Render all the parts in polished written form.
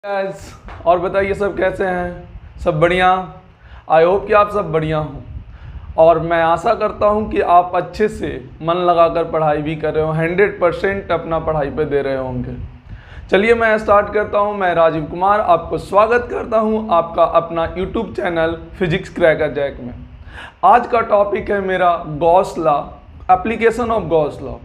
Guys, और बताइए सब कैसे हैं? सब बढ़िया। आई होप कि आप सब बढ़िया हो और मैं आशा करता हूं कि आप अच्छे से मन लगाकर पढ़ाई भी कर रहे हो, 100% अपना पढ़ाई पे दे रहे होंगे। चलिए मैं स्टार्ट करता हूं। मैं राजीव कुमार आपको स्वागत करता हूं आपका अपना YouTube channel physics cracker jack में। आज का टॉपिक है मेरा Gauss law, application of Gauss law.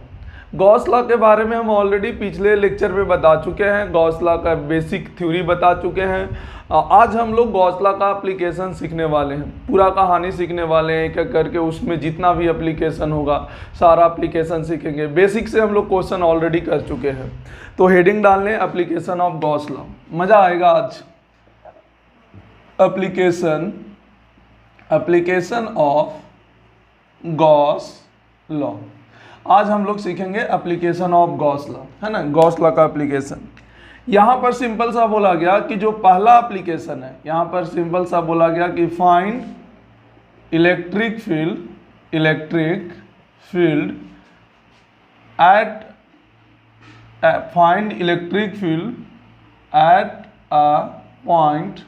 Gauss law के बारे में हम ऑलरेडी पिछले लेक्चर में बता चुके हैं, गॉस लॉ का बेसिक थ्योरी बता चुके हैं। आज हम लोग गॉस लॉ का एप्लीकेशन सीखने वाले हैं, पूरा कहानी सीखने वाले हैं एक एक करके। उसमें जितना भी एप्लीकेशन होगा सारा एप्लीकेशन सीखेंगे। बेसिक से हम लोग क्वेश्चन ऑलरेडी कर चुके हैं। तो हेडिंग डाल लें एप्लीकेशन ऑफ गॉस लॉ, मज़ा आएगा आज। Application of Gauss law. आज हम लोग सीखेंगे एप्लीकेशन ऑफ गॉस लॉ, है ना, गॉस लॉ का एप्लीकेशन। यहाँ पर सिंपल सा बोला गया कि जो पहला एप्लीकेशन है, यहाँ पर सिंपल सा बोला गया कि find electric field at a point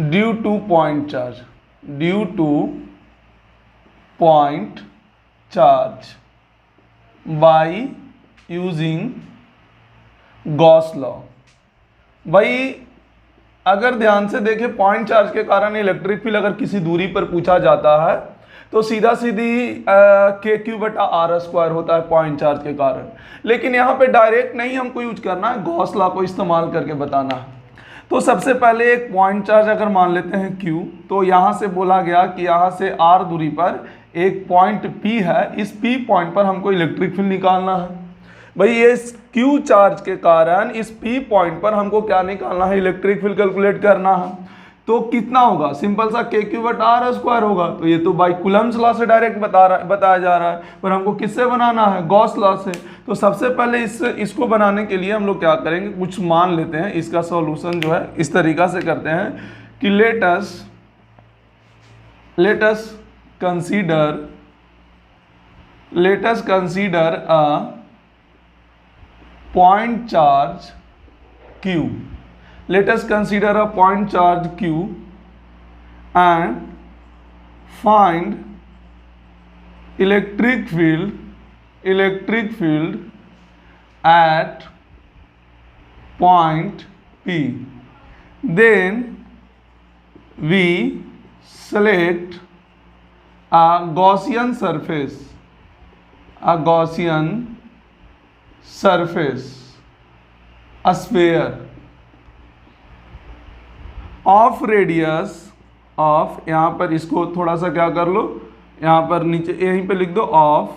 due two point charge by using Gauss law. भाई अगर ध्यान से देखें, पॉइंट चार्ज के कारण इलेक्ट्रिक फील्ड अगर किसी दूरी पर पूछा जाता है तो सीधा सीधी KQ/R² होता है पॉइंट चार्ज के कारण। लेकिन यहाँ पे डायरेक्ट नहीं हमको यूज करना है, गॉस लॉ को इस्तेमाल करके बताना है। तो सबसे पहले एक पॉइंट चार्ज अगर मान लेते हैं Q, तो यहाँ से बोला गया कि यहाँ से R दूरी पर एक पॉइंट P है, इस P पॉइंट पर हमको इलेक्ट्रिक फील्ड निकालना है। भाई ये Q चार्ज के कारण इस P पॉइंट पर हमको क्या निकालना है, इलेक्ट्रिक फील्ड कैलकुलेट करना है। तो कितना होगा, सिंपल सा KQ/R² होगा। तो ये तो बाई कूलम्ब्स लॉ से डायरेक्ट बताया जा रहा है, पर हमको किससे बनाना है, गॉस लॉ से। तो सबसे पहले इसको बनाने के लिए हम लोग क्या करेंगे, कुछ मान लेते हैं। इसका सॉल्यूशन जो है इस तरीका से करते हैं कि let us consider a point charge Q. Let us consider a point charge Q and find electric field at point P. Then we select a Gaussian surface, a sphere of radius of, यहाँ पर इसको थोड़ा सा क्या कर लो, यहाँ पर नीचे यहीं पे लिख दो, ऑफ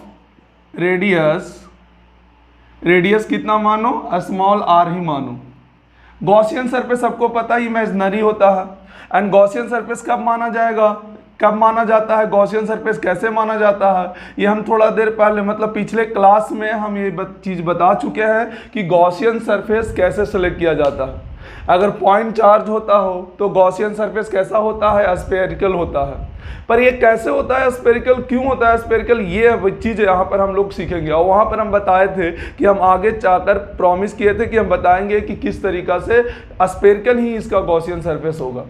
रेडियस कितना मानो, स्मॉल r ही मानो। गॉसियन सरफेस सबको पता ही इमेजिनरी होता है। एंड गॉसियन सरफेस कब माना जाता है, गॉसियन सरफेस कैसे माना जाता है, ये हम थोड़ा देर पहले मतलब पिछले क्लास में हम ये चीज़ बता चुके हैं कि गॉसियन सरफेस कैसे सेलेक्ट किया जाता है। अगर पॉइंट चार्ज होता हो तो गॉसियन सरफेस कैसा होता है, स्फेरिकल होता है। पर ये कैसे होता है स्फेरिकल, क्यों होता है स्फेरिकल, ये चीज़ यहाँ पर हम लोग सीखेंगे। और वहाँ पर हम बताए थे कि हम आगे जाकर प्रॉमिस किए थे कि हम बताएंगे कि किस तरीक़ा से स्फेरिकल ही इसका गॉसियन सरफेस होगा।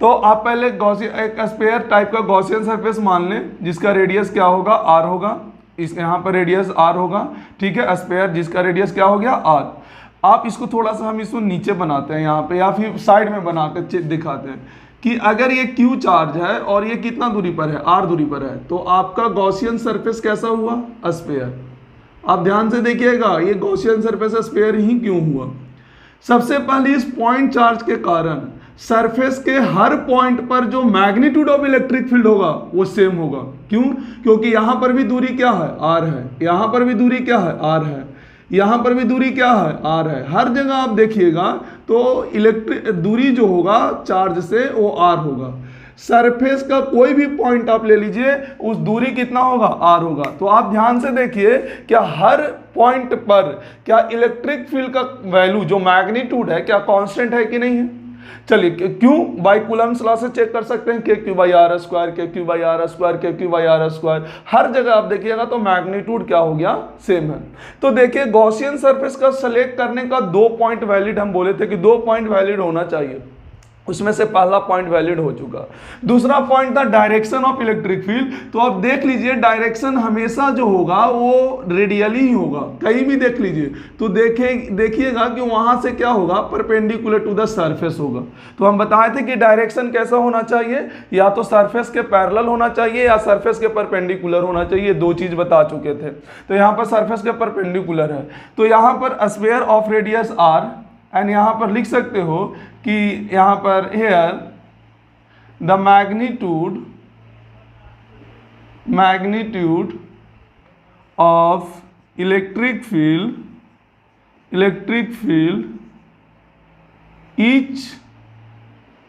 तो आप पहले एक स्फेयर टाइप का गॉसियन सरफेस मान लें जिसका रेडियस क्या होगा, r होगा। इस यहाँ पर रेडियस r होगा, ठीक है। स्फेयर जिसका रेडियस क्या हो गया, r। आप इसको थोड़ा सा हम इसको नीचे बनाते हैं यहाँ पे, या फिर साइड में बनाकर दिखाते हैं कि अगर ये Q चार्ज है और ये कितना दूरी पर है, r दूरी पर है, तो आपका गॉसियन सरफेस कैसा हुआ, स्फेयर। आप ध्यान से देखिएगा, ये गॉसियन सरफेस स्फेयर ही क्यों हुआ। सबसे पहले इस पॉइंट चार्ज के कारण सरफेस के हर पॉइंट पर जो मैग्नीट्यूड ऑफ इलेक्ट्रिक फील्ड होगा वो सेम होगा। क्यों, क्योंकि यहां पर भी दूरी क्या है, r है, यहां पर भी दूरी क्या है, r है, यहां पर भी दूरी क्या है, r है। हर जगह आप देखिएगा तो इलेक्ट्रिक दूरी जो होगा चार्ज से वो r होगा। सरफेस का कोई भी पॉइंट आप ले लीजिए, उस दूरी कितना होगा, r होगा। तो आप ध्यान से देखिए क्या हर पॉइंट पर क्या इलेक्ट्रिक फील्ड का वैल्यू जो मैग्नीट्यूड है क्या कांस्टेंट है कि नहीं है। चलिए क्यों, बाई कूलम्स लॉ से चेक कर सकते हैं, KQ/r², KQ/r², KQ/r², हर जगह आप देखिएगा तो मैग्नीट्यूड क्या हो गया, सेम है। तो देखिए गॉसियन सरफेस का सेलेक्ट करने का 2 पॉइंट वैलिड, हम बोले थे कि 2 पॉइंट वैलिड होना चाहिए, उसमें से पहला पॉइंट वैलिड हो चुका। दूसरा पॉइंट था डायरेक्शन ऑफ इलेक्ट्रिक फील्ड। तो आप देख लीजिए डायरेक्शन हमेशा जो होगा वो रेडियली ही होगा, कहीं भी देख लीजिए तो देखिएगा कि वहां से क्या होगा, परपेंडिकुलर टू द सरफेस होगा। तो हम बताए थे कि डायरेक्शन कैसा होना चाहिए, या तो सरफेस के पैरेलल होना चाहिए या सरफेस के परपेंडिकुलर होना चाहिए, 2 चीज बता चुके थे। तो यहाँ पर सरफेस के परपेंडिकुलर है, तो यहाँ पर sphere of radius r, and यहाँ पर लिख सकते हो कि यहाँ पर here the magnitude of electric field each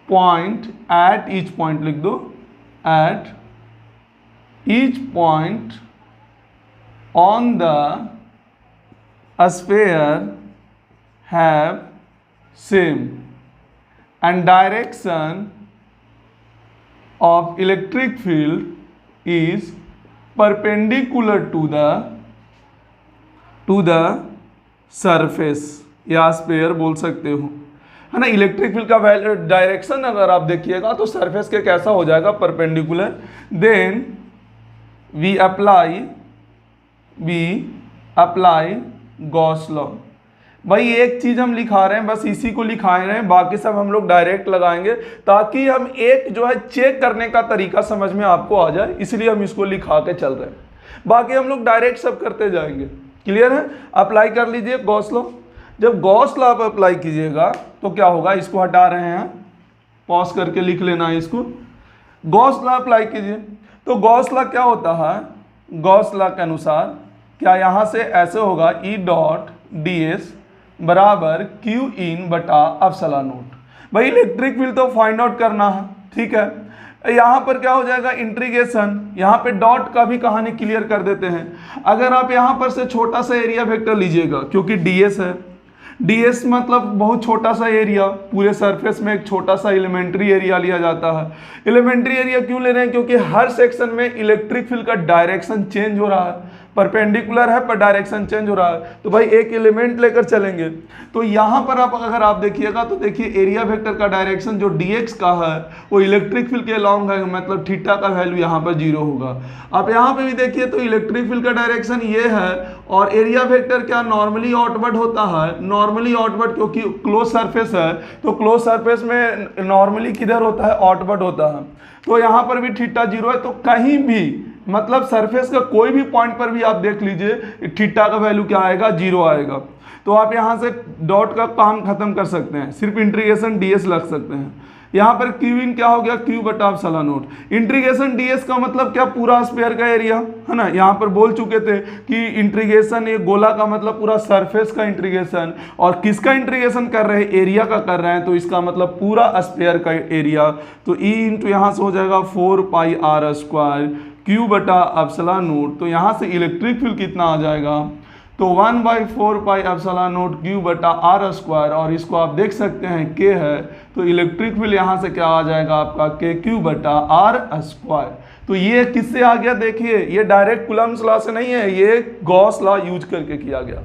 point, at each point लिख दो, at each point on the sphere have same, and direction of electric field is perpendicular to the surface, या स्पेयर बोल सकते हो, है ना। इलेक्ट्रिक फील्ड का direction अगर आप देखिएगा तो सरफेस के कैसा हो जाएगा, perpendicular. Then we apply Gauss law. भाई एक चीज हम लिखा रहे हैं, बस इसी को लिखा रहे हैं, बाकी सब हम लोग डायरेक्ट लगाएंगे ताकि हम एक जो है चेक करने का तरीका समझ में आपको आ जाए, इसलिए हम इसको लिखा के चल रहे हैं, बाकी हम लोग डायरेक्ट सब करते जाएंगे। क्लियर है? अप्लाई कर लीजिए गॉस लॉ। जब गॉस लॉ आप अप्लाई कीजिएगा तो क्या होगा, इसको हटा रहे हैं, पॉज करके लिख लेना है इसको। गॉस लॉ अप्लाई कीजिए तो गॉस लॉ क्या होता है, गॉस लॉ के अनुसार क्या यहाँ से ऐसे होगा, E.ds बराबर Q इन बटा एप्सिलॉन नॉट। भाई इलेक्ट्रिक फील्ड तो फाइंड आउट करना है, ठीक है। यहाँ पर क्या हो जाएगा, इंटीग्रेशन, यहाँ पे डॉट का भी कहानी क्लियर कर देते हैं। अगर आप यहाँ पर से छोटा सा एरिया वेक्टर लीजिएगा, क्योंकि ds है, ds मतलब बहुत छोटा सा एरिया, पूरे सरफेस में एक छोटा सा एलिमेंट्री एरिया लिया जाता है। एलिमेंट्री एरिया क्यों ले रहे हैं, क्योंकि हर सेक्शन में इलेक्ट्रिक फील्ड का डायरेक्शन चेंज हो रहा है, परपेंडिकुलर है पर डायरेक्शन चेंज हो रहा है, तो भाई एक एलिमेंट लेकर चलेंगे। तो यहाँ पर आप अगर आप देखिएगा तो देखिए एरिया वेक्टर का डायरेक्शन जो dx का है वो इलेक्ट्रिक फील्ड के अलॉन्ग है, मतलब थीटा का वैल्यू यहाँ पर 0 होगा। आप यहाँ पे भी देखिए तो इलेक्ट्रिक फील्ड का डायरेक्शन ये है, और एरिया वेक्टर क्या नॉर्मली आउटवर्ड होता है, नॉर्मली आउटवर्ड, क्योंकि क्लोज सरफेस है तो क्लोज सरफेस में नॉर्मली किधर होता है, आउटवर्ड होता है। तो यहाँ पर भी थीटा 0 है, तो कहीं भी मतलब सरफेस का कोई भी पॉइंट पर भी आप देख लीजिए थीटा का वैल्यू क्या आएगा, 0 आएगा। तो आप यहाँ से डॉट का काम खत्म कर सकते हैं, सिर्फ इंटीग्रेशन ds लग सकते हैं। यहाँ पर Q इन क्या हो गया, Q बटा एप्सिलॉन नॉट। इंटीग्रेशन ds का मतलब क्या, पूरा स्फीयर का एरिया, है ना। यहाँ पर बोल चुके थे कि इंटीग्रेशन ये गोला का मतलब पूरा सरफेस का इंटीग्रेशन, और किसका इंटीग्रेशन कर रहे हैं, एरिया का कर रहे हैं, तो इसका मतलब पूरा स्फीयर का एरिया। तो E इंटू यहाँ से हो जाएगा 4πr² Q बटा एप्सिलॉन नॉट। तो यहाँ से इलेक्ट्रिक फील्ड कितना आ जाएगा, तो 1/4 एप्सिलॉन नॉट Q बटा r², और इसको आप देख सकते हैं K है, तो इलेक्ट्रिक फील्ड यहाँ से क्या आ जाएगा आपका, KQ बटा r²। तो ये किससे आ गया, देखिए ये डायरेक्ट कूलम्ब्स लॉ से नहीं है, ये गॉस लॉ यूज करके किया गया।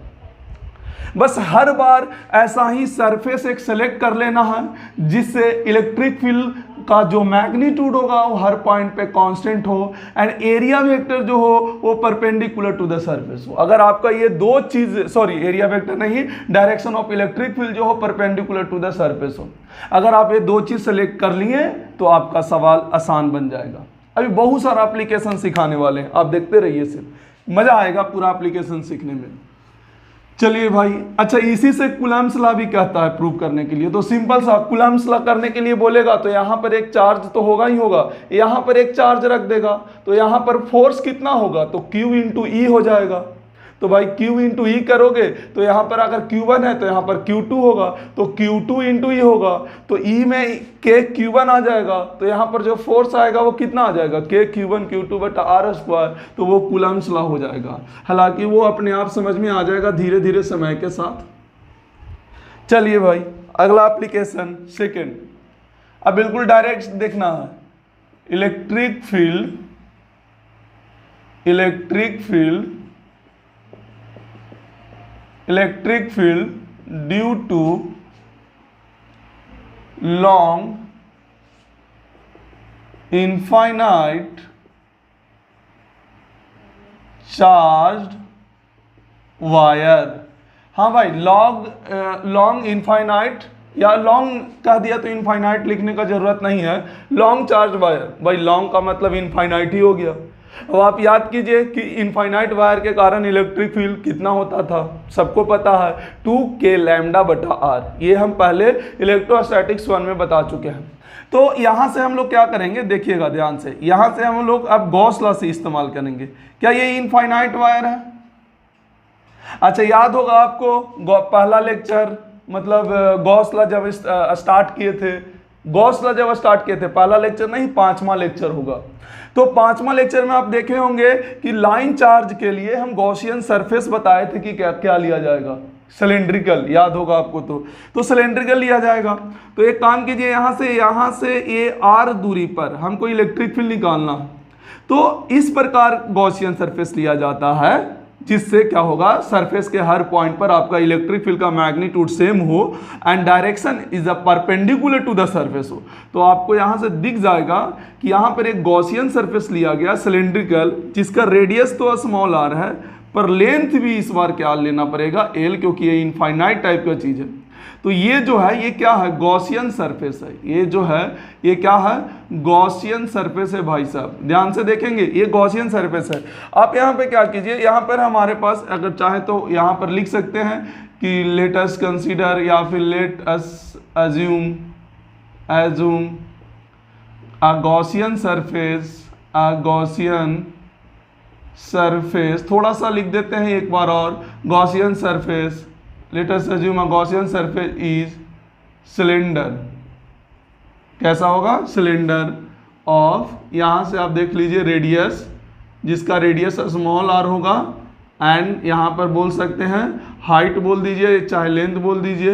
बस हर बार ऐसा ही सरफेस एक सेलेक्ट कर लेना है जिससे इलेक्ट्रिक फील्ड का जो मैग्नीट्यूड होगा वो हर पॉइंट पे कांस्टेंट हो, एंड एरिया वेक्टर जो हो वो परपेंडिकुलर टू द सरफेस हो। अगर आपका ये दो चीज, सॉरी एरिया वेक्टर नहीं, डायरेक्शन ऑफ इलेक्ट्रिक फील्ड जो हो परपेंडिकुलर टू द सरफेस हो, अगर आप ये 2 चीज सेलेक्ट कर लिए तो आपका सवाल आसान बन जाएगा। अभी बहुत सारा एप्लीकेशन सिखाने वाले हैं, आप देखते रहिए, सिर्फ मजा आएगा पूरा एप्लीकेशन सीखने में। चलिए भाई, अच्छा इसी से कूलम्ब्स लॉ भी कहता है प्रूव करने के लिए। तो सिंपल सा कूलम्ब्स लॉ करने के लिए बोलेगा तो यहाँ पर एक चार्ज तो होगा ही होगा, यहाँ पर एक चार्ज रख देगा, तो यहाँ पर फोर्स कितना होगा, तो Q इंटू E हो जाएगा। तो भाई Q इंटू E करोगे तो यहाँ पर अगर Q1 है तो यहाँ पर Q2 होगा, तो Q2 इंटू E होगा, तो E में K Q1 आ जाएगा, तो यहाँ पर जो फोर्स आएगा वो कितना आ जाएगा, K Q1 Q2 बटा r², तो वो कूलम्ब्स लॉ हो जाएगा। हालांकि वो अपने आप समझ में आ जाएगा धीरे धीरे समय के साथ। चलिए भाई अगला एप्लीकेशन सेकेंड, अब बिल्कुल डायरेक्ट देखना है। Electric field due to long infinite charged wire. हाँ भाई, लॉन्ग इनफाइनाइट या लॉन्ग कह दिया तो इनफाइनाइट लिखने का जरूरत नहीं है। लॉन्ग चार्ज वायर, भाई लॉन्ग का मतलब इनफाइनाइट ही हो गया। अब आप याद कीजिए कि इनफाइनाइट वायर के कारण इलेक्ट्रिक फील्ड कितना होता था, सबको पता है 2k λ/r। ये हम पहले इलेक्ट्रोस्टैटिक्स 1 में बता चुके हैं। तो यहाँ से हम लोग क्या करेंगे, देखिएगा ध्यान से, यहाँ से हम लोग अब गॉस लॉ से इस्तेमाल करेंगे। क्या ये इनफाइनाइट वायर है? अच्छा, याद होगा आपको पहला लेक्चर, मतलब गॉस लॉ जब स्टार्ट किए थे, पहला लेक्चर नहीं, 5वां लेक्चर होगा। तो 5वां लेक्चर में आप देखे होंगे कि लाइन चार्ज के लिए हम गॉसियन सरफेस बताए थे कि क्या लिया जाएगा, सिलेंड्रिकल, याद होगा आपको। तो सिलेंड्रिकल लिया जाएगा। तो एक काम कीजिए, यहाँ से ये r दूरी पर हमको इलेक्ट्रिक फील्ड निकालना है। तो इस प्रकार गॉसियन सरफेस लिया जाता है, जिससे क्या होगा, सरफेस के हर पॉइंट पर आपका इलेक्ट्रिक फील्ड का मैग्नीट्यूड सेम हो and direction is a perpendicular to the surface हो। तो आपको यहाँ से दिख जाएगा कि यहाँ पर एक गॉसियन सरफेस लिया गया सिलेंड्रिकल, जिसका रेडियस तो स्मॉल r है, पर लेंथ भी इस बार क्या लेना पड़ेगा, l, क्योंकि ये इनफाइनाइट टाइप का चीज है। तो ये जो है ये क्या है, गॉसियन सरफेस है। ये जो है ये क्या है, गॉसियन सरफेस है भाई साहब, ध्यान से देखेंगे, ये गॉसियन सरफेस है। आप यहाँ पे क्या कीजिए, यहाँ पर हमारे पास अगर चाहे तो यहाँ पर लिख सकते हैं कि लेट अस कंसीडर, या फिर लेट अस अज्यूम अ गॉसियन सरफेस, थोड़ा सा लिख देते हैं एक बार और, Gaussian surface, let us assume a Gaussian surface is cylinder. कैसा होगा, सिलेंडर ऑफ, यहाँ से आप देख लीजिए रेडियस, जिसका रेडियस स्मॉल r होगा, एंड यहाँ पर बोल सकते हैं हाइट बोल दीजिए, चाहे लेंथ बोल दीजिए,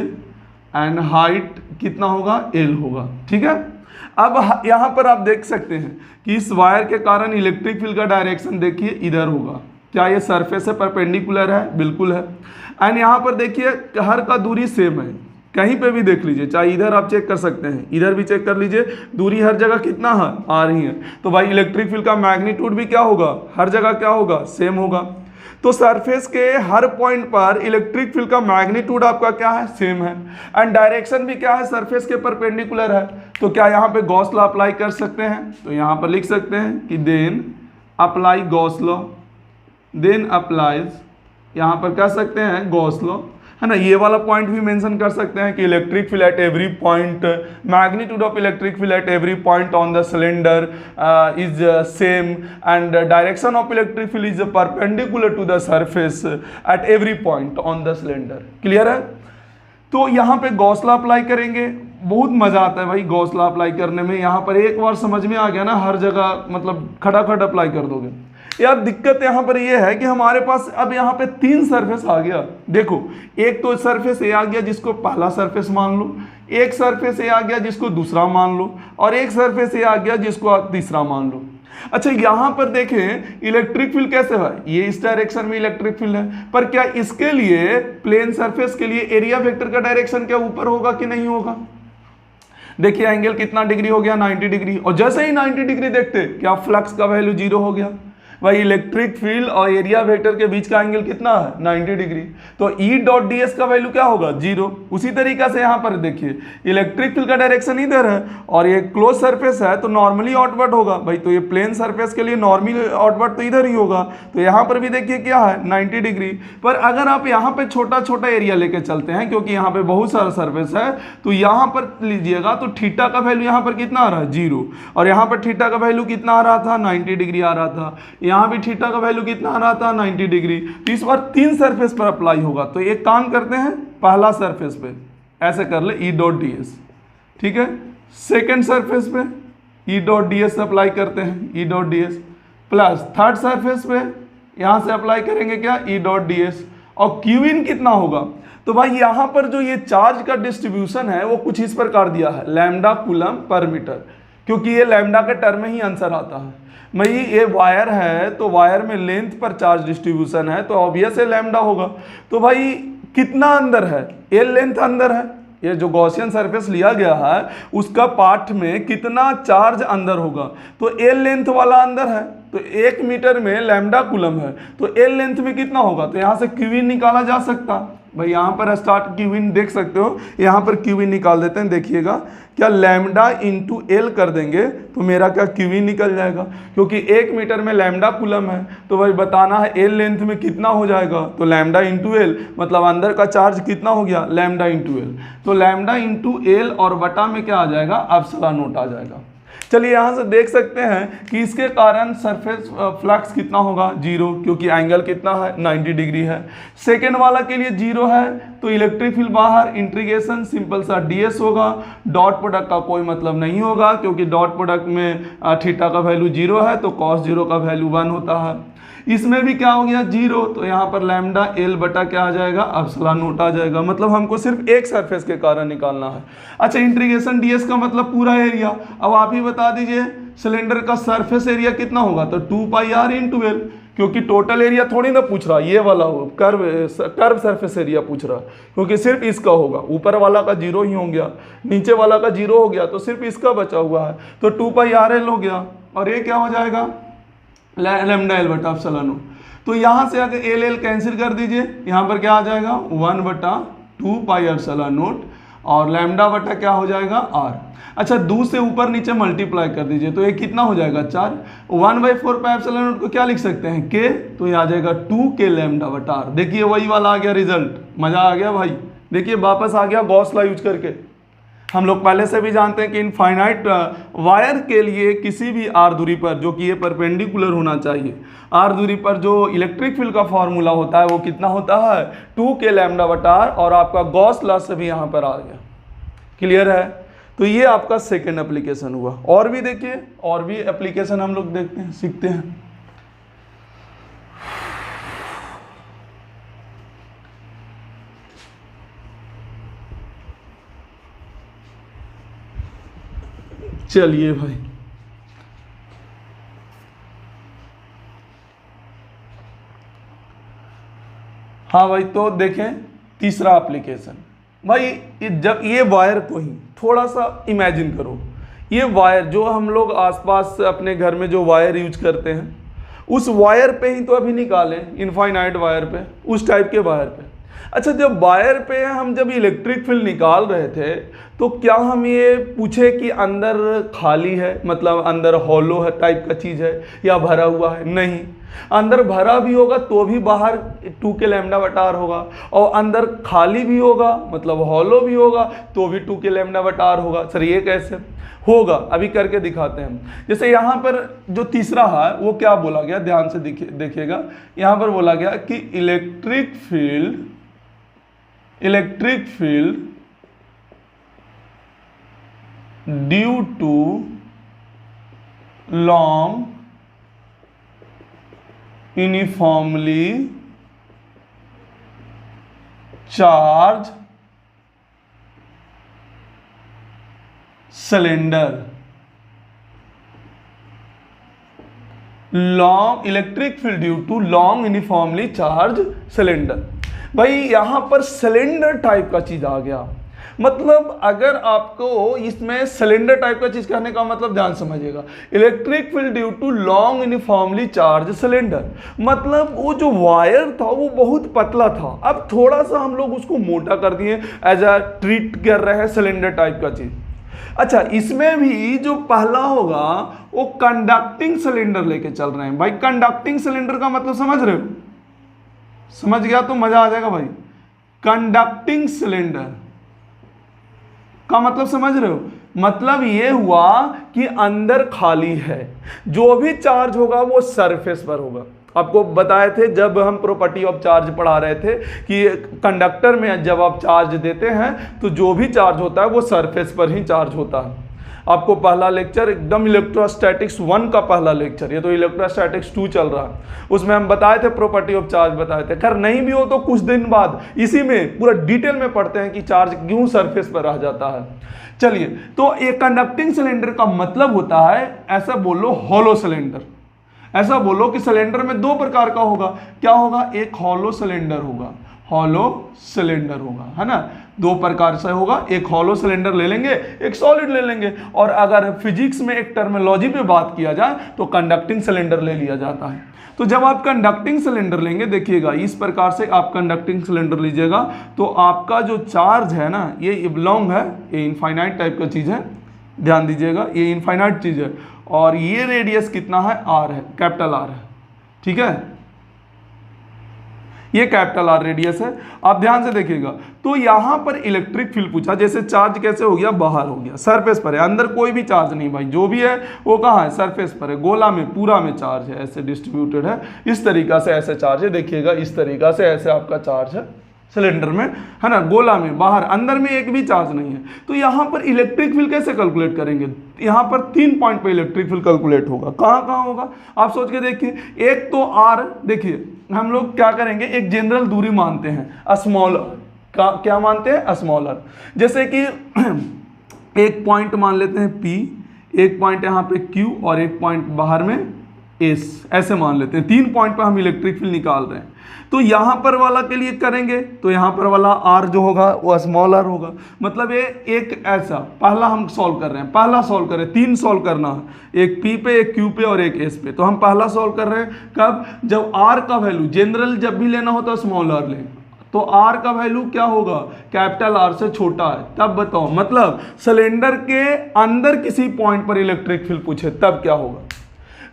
एंड हाइट कितना होगा, l होगा। ठीक है, अब यहाँ पर आप देख सकते हैं कि इस वायर के कारण इलेक्ट्रिक फील्ड का डायरेक्शन देखिए इधर होगा। क्या ये सरफेस है, परपेंडिकुलर है, बिल्कुल है। एंड यहाँ पर देखिए हर का दूरी सेम है, कहीं पे भी देख लीजिए, चाहे इधर आप चेक कर सकते हैं, इधर भी चेक कर लीजिए, दूरी हर जगह कितना है, आ रही है। तो भाई इलेक्ट्रिक फील्ड का मैग्नीट्यूड भी क्या होगा, हर जगह क्या होगा, सेम होगा। तो सरफेस के हर पॉइंट पर इलेक्ट्रिक फील्ड का मैग्नीट्यूड आपका क्या है, सेम है, एंड डायरेक्शन भी क्या है, सरफेस के परपेंडिकुलर है। तो क्या यहाँ पे गॉस लॉ अप्लाई कर सकते हैं, तो यहाँ पर लिख सकते हैं कि then apply Gauss law, then applies, यहाँ पर कह सकते हैं गॉस लॉ, है ना। ये वाला पॉइंट भी मेंशन कर सकते हैं कि electric field at every point, magnitude of electric field at every point on the cylinder is same, and direction of electric field is perpendicular to the surface at every point on the cylinder. Clear है। तो यहाँ पे Gauss law apply करेंगे, बहुत मजा आता है भाई गॉस लॉ अप्लाई करने में। यहाँ पर एक बार समझ में आ गया ना, हर जगह मतलब खटाखट अप्लाई कर दोगे। यार दिक्कत यहाँ पर ये है कि हमारे पास अब यहाँ पे 3 सरफेस आ गया। देखो, एक तो सरफेस ए आ गया जिसको पहला सरफेस मान लो, एक सरफेस ए आ गया जिसको दूसरा मान लो, और एक सरफेस ए आ गया जिसको आप तीसरा मान लो। अच्छा, यहाँ पर देखें इलेक्ट्रिक फील्ड कैसे है, ये इस डायरेक्शन में इलेक्ट्रिक फील्ड है, पर क्या इसके लिए प्लेन सरफेस के लिए एरिया वेक्टर का डायरेक्शन क्या ऊपर होगा कि नहीं होगा। देखिए एंगल कितना डिग्री हो गया, 90 डिग्री, और जैसे ही 90 डिग्री देखते क्या फ्लक्स का वैल्यू 0 हो गया। भाई इलेक्ट्रिक फील्ड और एरिया वेक्टर के बीच का एंगल कितना है, 90 डिग्री, तो E डॉट डी एस का वैल्यू क्या होगा, 0। उसी तरीका से यहाँ पर देखिए इलेक्ट्रिक फील्ड का डायरेक्शन इधर है और ये क्लोज सरफेस है तो नॉर्मली आउटवर्ड होगा। भाई तो ये प्लेन सरफेस के लिए नॉर्मली आउटवर्ड तो इधर ही होगा, तो यहाँ पर भी देखिए क्या है 90 डिग्री। पर अगर आप यहाँ पे छोटा छोटा एरिया लेके चलते हैं, क्योंकि यहाँ पे बहुत सारा सरफेस है, तो यहाँ पर लीजिएगा तो थीटा का वैल्यू यहाँ पर कितना आ रहा है, 0, और यहाँ पर थीटा का वैल्यू कितना आ रहा था, 90 डिग्री आ रहा था, यहाँ भी थीटा का वैल्यू कितना आ रहा था, 90 डिग्री। तो इस बार 3 सरफेस पर अप्लाई होगा। तो एक काम करते हैं, पहला सरफेस पे ऐसे कर ले E डॉट डी एस, ठीक है। सेकेंड सरफेस पे E dot D S apply करते हैं, E dot D S, plus third surface पे यहाँ से अप्लाई करेंगे क्या, E डॉट डी एस, और क्यू इन कितना होगा। तो भाई यहाँ पर जो ये चार्ज का डिस्ट्रीब्यूशन है वो कुछ इस प्रकार दिया है, लैम्डा कूलम पर मीटर, क्योंकि ये लैम्डा के टर्म में ही आंसर आता है। भाई ये वायर है तो वायर में लेंथ पर चार्ज डिस्ट्रीब्यूशन है तो ऑब्वियस है लैम्डा होगा। तो भाई कितना अंदर है, एल लेंथ अंदर है, ये जो गॉसियन सरफेस लिया गया है उसका पार्ट में कितना चार्ज अंदर होगा, तो एल लेंथ वाला अंदर है, तो 1 मीटर में लैम्डा कूलम है तो एल लेंथ में कितना होगा, तो यहाँ से क्यूइन निकाला जा सकता। भाई यहाँ पर स्टार्ट क्यूइन देख सकते हो, यहाँ पर क्यूइन निकाल देते हैं, देखिएगा क्या लैम्डा इंटू एल कर देंगे तो मेरा क्या क्यूइन निकल जाएगा, क्योंकि 1 मीटर में लैम्डा कूलम है तो भाई बताना है एल लेंथ में कितना हो जाएगा, तो लैम्डा इंटू एल, मतलब अंदर का चार्ज कितना हो गया, लैम्डा इंटू एल, तो लैम्डा इंटू एल और बटा में क्या आ जाएगा, एप्सिलॉन नॉट आ जाएगा। चलिए यहाँ से देख सकते हैं कि इसके कारण सरफेस फ्लक्स कितना होगा, 0, क्योंकि एंगल कितना है, 90 डिग्री है। सेकेंड वाला के लिए 0 है तो इलेक्ट्रिक फील्ड बाहर, इंटीग्रेशन सिंपल सा ds होगा, डॉट प्रोडक्ट का कोई मतलब नहीं होगा क्योंकि डॉट प्रोडक्ट में थीटा का वैल्यू 0 है तो cos 0 का वैल्यू 1 होता है। इसमें भी क्या हो गया 0, तो यहाँ पर लैम्डा एल बटा क्या आ जाएगा, एप्सिलॉन नॉट आ जाएगा, मतलब हमको सिर्फ एक सरफेस के कारण निकालना है। अच्छा इंटीग्रेशन ds का मतलब पूरा एरिया, अब आप ही बता दीजिए सिलेंडर का सरफेस एरिया कितना होगा, तो 2 पाई आर इंटू एल, क्योंकि टोटल एरिया थोड़ी ना पूछ रहा, ये वाला हो कर्व सरफेस एरिया पूछ रहा, क्योंकि सिर्फ इसका होगा, ऊपर वाला का 0 ही हो गया, नीचे वाला का 0 हो गया तो सिर्फ इसका बचा हुआ है, तो 2 पाई आर एल हो गया और ये क्या हो जाएगा, लैम्डा एल बटा एप्सिलॉन नॉट। तो यहाँ से अगर एल एल कैंसिल कर दीजिए, यहाँ पर क्या आ जाएगा 1 बटा 2 पाई एप्सिलॉन नॉट और लैम्डा बटा क्या हो जाएगा आर। अच्छा 2 से ऊपर नीचे मल्टीप्लाई कर दीजिए तो ये कितना हो जाएगा 4, 1/4 पाई एप्सिलॉन नॉट को क्या लिख सकते हैं के, तो ये आ जाएगा 2k लैम्डा बटा आर। देखिए वही वाला आ गया रिजल्ट, मजा आ गया भाई, देखिए वापस आ गया गॉस लॉ यूज करके। हम लोग पहले से भी जानते हैं कि इनफाइनाइट वायर के लिए किसी भी आर दूरी पर, जो कि ये परपेंडिकुलर होना चाहिए, आर दूरी पर जो इलेक्ट्रिक फील्ड का फॉर्मूला होता है वो कितना होता है 2k लैम्डा बटा आर, और आपका गॉस लॉ से भी यहाँ पर आ गया। क्लियर है, तो ये आपका सेकेंड एप्लीकेशन हुआ। और भी देखिए, और भी एप्लीकेशन हम लोग देखते हैं, सीखते हैं। चलिए भाई, हाँ भाई, तो देखें तीसरा एप्लीकेशन। भाई जब ये वायर को ही थोड़ा सा इमेजिन करो, ये वायर जो हम लोग आसपास अपने घर में जो वायर यूज करते हैं उस वायर पे ही तो अभी निकालें, इनफाइनाइट वायर पे, उस टाइप के वायर पे। अच्छा जब वायर पे हम जब इलेक्ट्रिक फील्ड निकाल रहे थे तो क्या हम ये पूछे कि अंदर खाली है, मतलब अंदर हॉलो है टाइप का चीज़ है या भरा हुआ है, नहीं, अंदर भरा भी होगा तो भी बाहर 2k लैम्डा बटा आर होगा, और अंदर खाली भी होगा मतलब हॉलो भी होगा तो भी 2k लैम्डा बटा आर होगा। सर ये कैसे होगा, अभी करके दिखाते हैं। जैसे यहाँ पर जो तीसरा है वो क्या बोला गया, ध्यान से देखिएगा, यहाँ पर बोला गया कि electric field due to long uniformly charge cylinder, long electric field due to long uniformly charge cylinder. भाई यहां पर सिलेंडर टाइप का चीज आ गया, मतलब अगर आपको इसमें सिलेंडर टाइप का चीज कहने का मतलब ध्यान समझिएगा, electric field due to long uniformly charge cylinder, मतलब वो जो वायर था वो बहुत पतला था, अब थोड़ा सा हम लोग उसको मोटा कर दिए, एज अ ट्रीट कर रहे हैं सिलेंडर टाइप का चीज। अच्छा इसमें भी जो पहला होगा वो कंडक्टिंग सिलेंडर लेके चल रहे हैं। भाई कंडक्टिंग सिलेंडर का मतलब समझ रहे हो, समझ गया तो मजा आ जाएगा भाई। कंडक्टिंग सिलेंडर का मतलब समझ रहे हो, मतलब ये हुआ कि अंदर खाली है, जो भी चार्ज होगा वो सरफेस पर होगा। आपको बताए थे जब हम प्रॉपर्टी ऑफ चार्ज पढ़ा रहे थे कि कंडक्टर में जब आप चार्ज देते हैं तो जो भी चार्ज होता है वो सरफेस पर ही चार्ज होता है। आपको पहला लेक्चर एकदम इलेक्ट्रोस्टैटिक्स 1 का पहला लेक्चर, ये तो इलेक्ट्रोस्टैटिक्स 2 चल रहा है, उसमें हम बताए थे प्रॉपर्टी ऑफ चार्ज बताए थे। खैर नहीं भी हो तो कुछ दिन बाद इसी में पूरा डिटेल में पढ़ते हैं कि चार्ज क्यों सरफेस पर रह जाता है। चलिए, तो एक कंडक्टिंग सिलेंडर का मतलब होता है, ऐसा बोलो हॉलो सिलेंडर, ऐसा बोलो कि सिलेंडर में 2 प्रकार का होगा। क्या होगा? एक हॉलो सिलेंडर होगा, हॉलो सिलेंडर होगा, है ना, 2 प्रकार से होगा। एक हॉलो सिलेंडर ले लेंगे, एक सॉलिड ले लेंगे, और अगर फिजिक्स में एक टर्मिनोलॉजी पे बात किया जाए तो कंडक्टिंग सिलेंडर ले लिया जाता है। तो जब आप कंडक्टिंग सिलेंडर लेंगे, देखिएगा इस प्रकार से आप कंडक्टिंग सिलेंडर लीजिएगा, तो आपका जो चार्ज है ना, ये इबलॉन्ग है, ये इनफाइनाइट टाइप का चीज़ है, ध्यान दीजिएगा, ये इनफाइनाइट चीज़ है, और ये रेडियस कितना है? आर है, कैपिटल आर है, ठीक है, ये कैपिटल आर रेडियस है। आप ध्यान से देखिएगा, तो यहां पर इलेक्ट्रिक फील्ड पूछा, जैसे चार्ज कैसे हो गया? बाहर हो गया, सरफेस पर है, अंदर कोई भी चार्ज नहीं भाई, जो भी है वो कहाँ है? सरफेस पर है, गोला में पूरा में चार्ज है, ऐसे डिस्ट्रीब्यूटेड है, इस तरीका से ऐसे चार्ज है, देखिएगा इस तरीका से ऐसे आपका चार्ज है सिलेंडर में, है ना, गोला में, बाहर, अंदर में एक भी चार्ज नहीं है। तो यहाँ पर इलेक्ट्रिक फील्ड कैसे कैलकुलेट करेंगे? यहाँ पर 3 पॉइंट पे इलेक्ट्रिक फील्ड कैलकुलेट होगा। कहाँ कहाँ होगा आप सोच के देखिए। एक तो आर, देखिए हम लोग क्या करेंगे, एक जनरल दूरी मानते हैं स्मॉल का, क्या मानते हैं? Small R. जैसे कि एक पॉइंट मान लेते हैं P, एक पॉइंट यहाँ पे Q और एक पॉइंट बाहर में S, ऐसे मान लेते हैं। 3 पॉइंट पर हम इलेक्ट्रिक फील्ड निकाल रहे हैं। तो यहाँ पर वाला के लिए करेंगे तो यहाँ पर वाला आर जो होगा वो स्मॉल आर होगा। मतलब ये एक ऐसा, पहला हम सॉल्व कर रहे हैं, पहला सॉल्व कर रहे हैं, 3 सॉल्व करना है, एक P पे, एक Q पे और एक S पे। तो हम पहला सॉल्व कर रहे हैं कब? जब R का वैल्यू, जनरल जब भी लेना हो तो स्मॉल आर लें, तो R का वैल्यू क्या होगा? कैपिटल R से छोटा है। तब बताओ, मतलब सिलेंडर के अंदर किसी पॉइंट पर इलेक्ट्रिक फील्ड पूछे तब क्या होगा?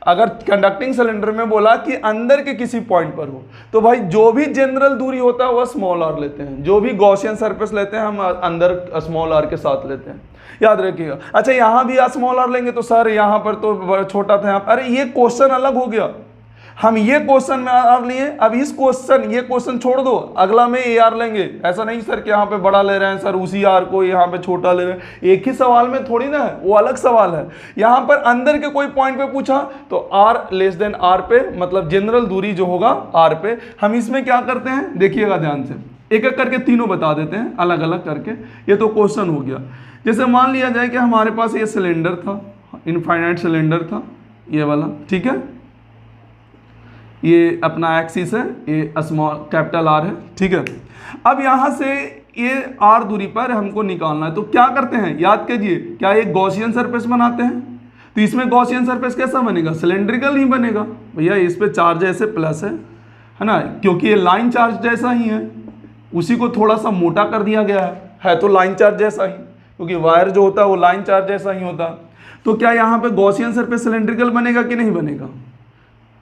अगर कंडक्टिंग सिलेंडर में बोला कि अंदर के किसी पॉइंट पर हो, तो भाई जो भी जनरल दूरी होता है वह स्मॉल आर लेते हैं, जो भी गॉसियन सरफेस लेते हैं हम अंदर स्मॉल आर के साथ लेते हैं, याद रखिएगा। अच्छा, यहाँ भी स्मॉल आर लेंगे तो सर यहाँ पर तो छोटा था, अरे ये क्वेश्चन अलग हो गया, हम ये क्वेश्चन में आर लिए, अब इस क्वेश्चन, ये क्वेश्चन छोड़ दो, अगला में ए आर लेंगे। ऐसा नहीं सर कि यहाँ पे बड़ा ले रहे हैं सर, उसी आर को यहाँ पे छोटा ले रहे हैं, एक ही सवाल में थोड़ी ना है, वो अलग सवाल है। यहाँ पर अंदर के कोई पॉइंट पे पूछा तो आर लेस देन आर पे, मतलब जनरल दूरी जो होगा आर पे। हम इसमें क्या करते हैं, देखिएगा ध्यान से, एक एक करके तीनों बता देते हैं अलग अलग करके। ये तो क्वेश्चन हो गया। जैसे मान लिया जाए कि हमारे पास ये सिलेंडर था, इनफाइनाइट सिलेंडर था ये वाला, ठीक है, ये अपना एक्सिस है, ये स्मॉल कैपिटल आर है, ठीक है। अब यहाँ से ये आर दूरी पर हमको निकालना है, तो क्या करते हैं, याद कीजिए, क्या एक गॉसियन सरफेस बनाते हैं? तो इसमें गॉसियन सरफेस कैसा बनेगा? सिलेंड्रिकल ही बनेगा भैया। इस पे चार्ज ऐसे प्लस है ना, क्योंकि ये लाइन चार्ज जैसा ही है, उसी को थोड़ा सा मोटा कर दिया गया है तो लाइन चार्ज जैसा ही, क्योंकि वायर जो होता है वो लाइन चार्ज जैसा ही होता है। तो क्या यहाँ पे गॉसियन सरफेस सिलेंड्रिकल बनेगा कि नहीं बनेगा?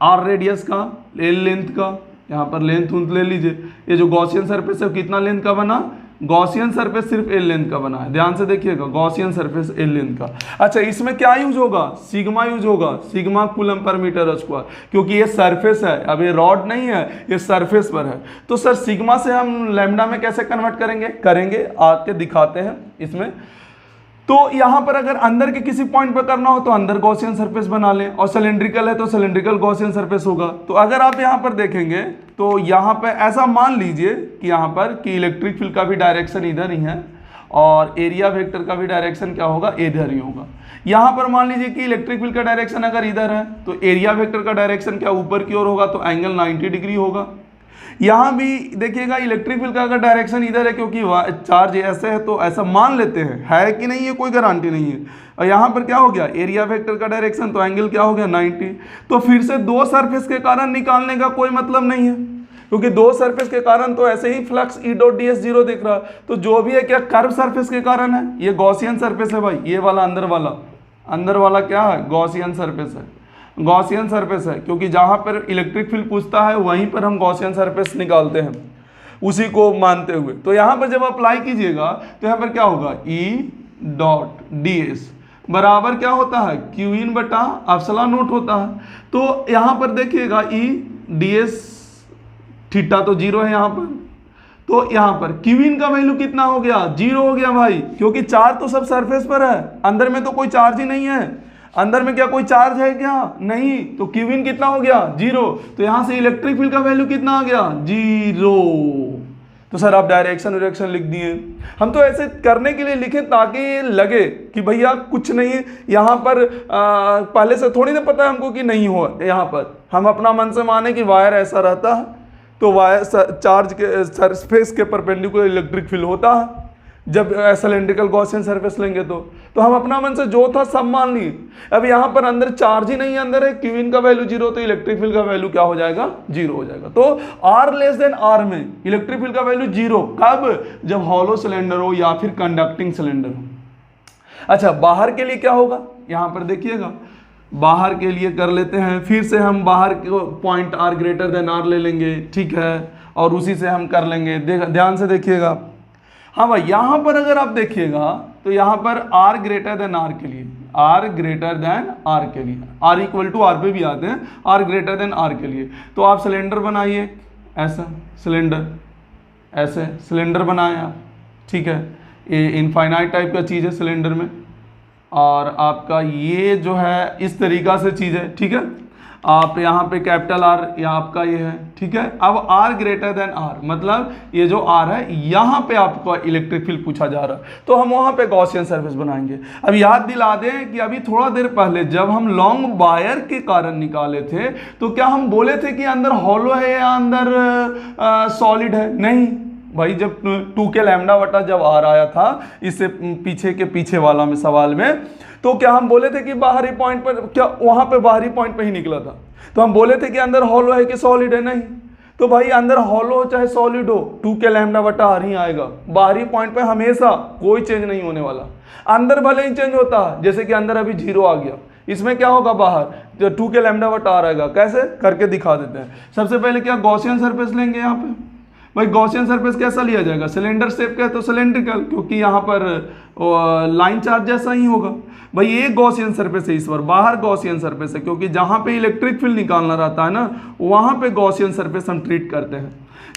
आर रेडियस का, एल लेंथ का, यहाँ पर लेंथ ले लीजिए। ये जो गॉसियन सरफेस है कितना लेंथ का बना? गॉसियन सरफेस सिर्फ एल लेंथ का बना है, ध्यान से देखिएगा, गॉसियन सरफेस एल लेंथ का। अच्छा, इसमें क्या यूज होगा? सिग्मा यूज होगा, sigma coulomb per meter square, क्योंकि ये सरफेस है, अब ये रॉड नहीं है, ये सरफेस पर है। तो सर सिग्मा से हम लैम्डा में कैसे कन्वर्ट करेंगे आके दिखाते हैं इसमें। तो यहाँ पर अगर अंदर के किसी पॉइंट पर करना हो तो अंदर गॉसियन सरफेस बना लें, और सिलेंड्रिकल है तो सिलेंड्रिकल गॉसियन सरफेस होगा। तो अगर आप यहाँ पर देखेंगे तो यहाँ पर ऐसा मान लीजिए कि यहाँ पर कि इलेक्ट्रिक फील्ड का भी डायरेक्शन इधर ही है और एरिया वेक्टर का भी डायरेक्शन क्या होगा? इधर ही होगा। यहाँ पर मान लीजिए कि इलेक्ट्रिक फील्ड का डायरेक्शन अगर इधर है तो एरिया वेक्टर का डायरेक्शन क्या ऊपर की ओर होगा, तो एंगल 90 डिग्री होगा। यहाँ भी देखिएगा इलेक्ट्रिक फील्ड का अगर डायरेक्शन इधर है, क्योंकि चार्ज ऐसे है तो ऐसा मान लेते हैं, है कि नहीं ये कोई गारंटी नहीं है। और यहाँ पर क्या हो गया? एरिया वेक्टर का डायरेक्शन, तो एंगल क्या हो गया? 90। तो फिर से 2 सरफेस के कारण निकालने का कोई मतलब नहीं है, क्योंकि 2 सरफेस के कारण तो ऐसे ही flux E dot D S 0 दिख रहा है। तो जो भी है क्या कर्व सरफेस के कारण है, ये गॉसियन सरफेस है भाई, ये वाला अंदर वाला क्या है? गॉसियन सरफेस है, गॉसियन सरफेस है, क्योंकि जहाँ पर इलेक्ट्रिक फील्ड पूछता है वहीं पर हम गॉसियन सरफेस निकालते हैं उसी को मानते हुए। तो यहाँ पर जब अप्लाई कीजिएगा तो यहाँ पर क्या होगा? ई डॉट डी एस बराबर क्या होता है? क्यू इन बटा एप्सिलॉन नोट होता है। तो यहाँ पर देखिएगा ई डी एस थीटा तो 0 है यहाँ पर, तो यहाँ पर क्यू इन का वैल्यू कितना हो गया, 0 हो गया भाई, क्योंकि चार्ज तो सब सरफेस पर है, अंदर में तो कोई चार्ज ही नहीं है। अंदर में क्या कोई चार्ज है क्या, नहीं, तो क्यू इन कितना हो गया, 0। तो यहां से इलेक्ट्रिक फील्ड का वैल्यू कितना आ गया, 0। तो सर आप डायरेक्शन लिख दिए, हम तो ऐसे करने के लिए लिखे ताकि ये लगे कि भैया कुछ नहीं, यहाँ पर पहले से थोड़ी ना पता है हमको कि नहीं हो, यहाँ पर हम अपना मन से माने कि वायर ऐसा रहता है तो वायर चार्ज के सरफेस के परपेंडिकुलर इलेक्ट्रिक फील्ड होता है। जब सिलेंड्रिकल गॉसियन सरफेस लेंगे तो हम अपना मन से जो था सब मान लिए। अब यहाँ पर अंदर चार्ज ही नहीं है, अंदर है क्यू इन का वैल्यू 0, तो इलेक्ट्रिक फील्ड का वैल्यू क्या हो जाएगा, 0 हो जाएगा। तो R लेस देन R में इलेक्ट्रिक फील्ड का वैल्यू 0 कब, जब हॉलो सिलेंडर हो या फिर कंडक्टिंग सिलेंडर हो। अच्छा बाहर के लिए क्या होगा, यहाँ पर देखिएगा, बाहर के लिए कर लेते हैं, फिर से हम बाहर point R greater then R ले लेंगे, ठीक है, और उसी से हम कर लेंगे। ध्यान से देखिएगा, हाँ भाई यहाँ पर अगर आप देखिएगा तो यहाँ पर R ग्रेटर देन R के लिए, R ग्रेटर देन R के लिए, R इक्वल टू R पे भी आते हैं, R ग्रेटर देन R के लिए, तो आप सिलेंडर बनाइए, ऐसा सिलेंडर, ऐसे सिलेंडर बनाए आप, ठीक है, ये इनफाइनाइट टाइप का चीज़ है सिलेंडर में, और आपका ये जो है इस तरीका से चीज़ है, ठीक है, आप यहाँ पे कैपिटल R या आपका ये है, ठीक है। अब R ग्रेटर देन R मतलब ये जो R है यहाँ पे आपको इलेक्ट्रिक फील्ड पूछा जा रहा है, तो हम वहाँ पे गॉसियन सरफेस बनाएंगे। अब याद दिला दें कि अभी थोड़ा देर पहले जब हम लॉन्ग वायर के कारण निकाले थे तो क्या हम बोले थे कि अंदर हॉलो है या अंदर सॉलिड है, नहीं भाई, जब 2k लैम्डा बटा जब R आया था इससे पीछे के पीछे वाला में सवाल में, तो क्या हम बोले थे कि बाहरी पॉइंट पर, क्या वहां पे बाहरी पॉइंट पे ही निकला था, तो हम बोले थे कि अंदर हॉलो है कि सॉलिड है, नहीं, तो भाई अंदर हॉलो हो चाहे सॉलिड हो 2k लैम्डा बटा R ही आएगा, बाहरी पॉइंट पे हमेशा कोई चेंज नहीं होने वाला। अंदर भले ही चेंज होता है, जैसे कि अंदर अभी 0 आ गया, इसमें क्या होगा, बाहर जो 2k लैम्डा बटा R आएगा, कैसे करके दिखा देते हैं। सबसे पहले क्या गॉसियन सरफेस लेंगे, यहाँ पे भाई गॉसियन सरफेस कैसा लिया जाएगा, सिलेंडर शेप का है तो सिलेंड्रिकल, क्योंकि यहाँ पर लाइन चार्ज जैसा ही होगा। भाई ये गॉसियन सरफेस है, इस बार बाहर गॉसियन सरफेस है, क्योंकि जहाँ पे इलेक्ट्रिक फील्ड निकालना रहता है ना, वहाँ पे गॉसियन सरफेस हम ट्रीट करते हैं।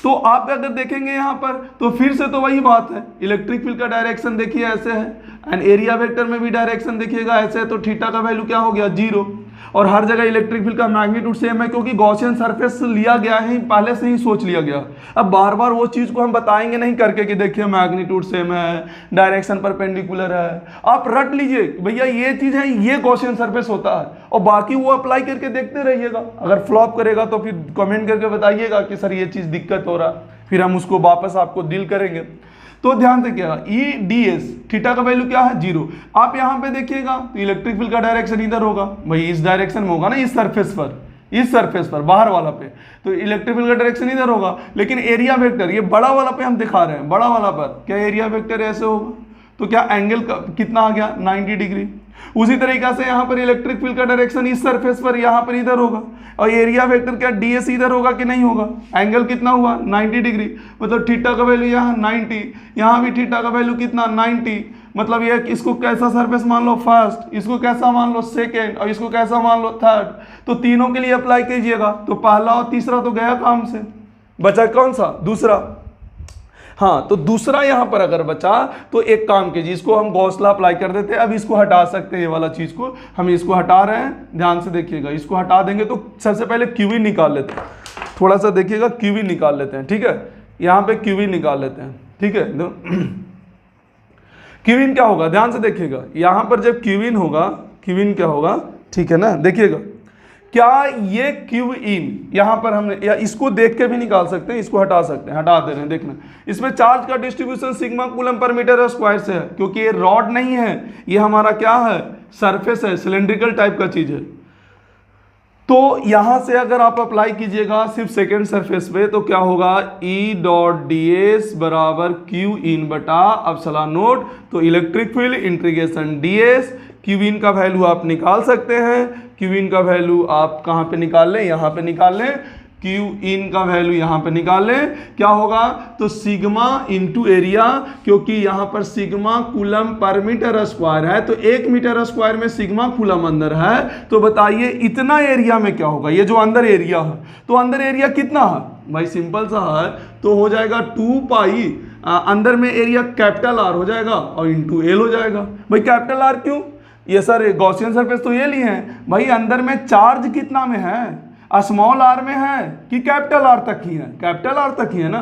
तो आप अगर देखेंगे यहाँ पर तो फिर से तो वही बात है, इलेक्ट्रिक फील्ड का डायरेक्शन देखिए ऐसे है, एंड एरिया वेक्टर में भी डायरेक्शन देखिएगा ऐसे है, तो थीटा का वैल्यू क्या हो गया, 0, और हर जगह इलेक्ट्रिक फील्ड का मैग्नीट्यूड सेम है, क्योंकि गॉसियन सरफेस लिया गया है, पहले से ही सोच लिया गया। अब बार बार वो चीज़ को हम बताएंगे नहीं करके कि देखिए मैग्नीट्यूड सेम है, डायरेक्शन परपेंडिकुलर है, आप रट लीजिए भैया ये चीज़ है, ये गॉसियन सरफेस होता है, और बाकी वो अप्लाई करके देखते रहिएगा। अगर फ्लॉप करेगा तो फिर कमेंट करके बताइएगा कि सर ये चीज़ दिक्कत हो रहा, फिर हम उसको वापस आपको डील करेंगे। तो ध्यान से क्या, ई डी एस थीटा का वैल्यू क्या है, 0। आप यहाँ पे देखिएगा तो इलेक्ट्रिक फील्ड का डायरेक्शन इधर होगा, भाई इस डायरेक्शन में होगा ना, इस सरफेस पर बाहर वाला पे, तो इलेक्ट्रिक फील्ड का डायरेक्शन इधर होगा। लेकिन एरिया वेक्टर ये बड़ा वाला पे हम दिखा रहे हैं, बड़ा वाला पर क्या एरिया वेक्टर ऐसे होगा, तो क्या एंगल कितना आ गया, 90 डिग्री। उसी तरीका से यहाँ पर इलेक्ट्रिक फील्ड का डायरेक्शन इस सरफेस पर यहाँ पर इधर होगा, और एरिया वेक्टर क्या ds इधर होगा कि नहीं होगा, एंगल कितना हुआ 90 डिग्री, मतलब थीटा का वैल्यू यहाँ 90, यहाँ भी थीटा का वैल्यू कितना 90, मतलब ये इसको कैसा सरफेस मान लो फर्स्ट, इसको कैसा मान लो सेकेंड, और इसको कैसा मान लो थर्ड, तो तीनों के लिए अप्लाई कीजिएगा, तो पहला और तीसरा तो गया काम से, बचा कौन सा, दूसरा। हाँ तो दूसरा यहाँ पर अगर बचा तो एक काम कीजिए, इसको हम गॉस लॉ अप्लाई कर देते हैं, अब इसको हटा सकते हैं, ये वाला चीज़ को हम इसको हटा रहे हैं, ध्यान से देखिएगा, इसको हटा देंगे तो सबसे पहले क्यू इन निकाल लेते हैं, थोड़ा सा देखिएगा क्यू इन निकाल लेते हैं, ठीक है, यहाँ पे क्यू इन निकाल लेते हैं, ठीक है। क्यू इन क्या होगा, ध्यान से देखिएगा, यहाँ पर जब क्यू इन होगा, क्यू इन क्या होगा, ठीक है ना, देखिएगा क्या ये क्यू इन यहाँ पर हमने, या इसको देख के भी निकाल सकते हैं, इसको हटा सकते हैं, हटा दे रहे हैं, देखना इसमें चार्ज का distribution sigma coulomb per meter square से है, क्योंकि ये रॉड नहीं है, ये हमारा क्या है, सरफेस है, सिलेंड्रिकल टाइप का चीज है। तो यहां से अगर आप अप्लाई कीजिएगा सिर्फ सेकेंड सरफेस पे तो क्या होगा, ई डॉट डी एस बराबर क्यू इन बटा एप्सिलॉन नोट, तो electric field integration D S, Q in का वैल्यू आप निकाल सकते हैं, क्यू इन का वैल्यू आप कहाँ पे निकाल लें, यहाँ पे निकाल लें, क्यू इन का वैल्यू यहां पे निकाले, क्या होगा तो सिग्मा इंटू एरिया, क्योंकि यहां पर sigma coulomb per meter square है, तो 1 मीटर स्क्वायर में सिग्मा कूलम अंदर है, तो बताइए इतना एरिया में क्या होगा, ये जो अंदर एरिया है, तो अंदर एरिया कितना है भाई, सिंपल सा है, तो हो जाएगा 2 पाई अंदर में एरिया कैपिटल आर हो जाएगा और इंटू एल हो जाएगा। भाई कैपिटल आर क्यों, ये सर गॉसियन सरफेस तो ये लिए हैं भाई, अंदर में चार्ज कितना में है, स्मॉल आर में है कि कैपिटल आर तक ही है, कैपिटल आर तक ही है ना,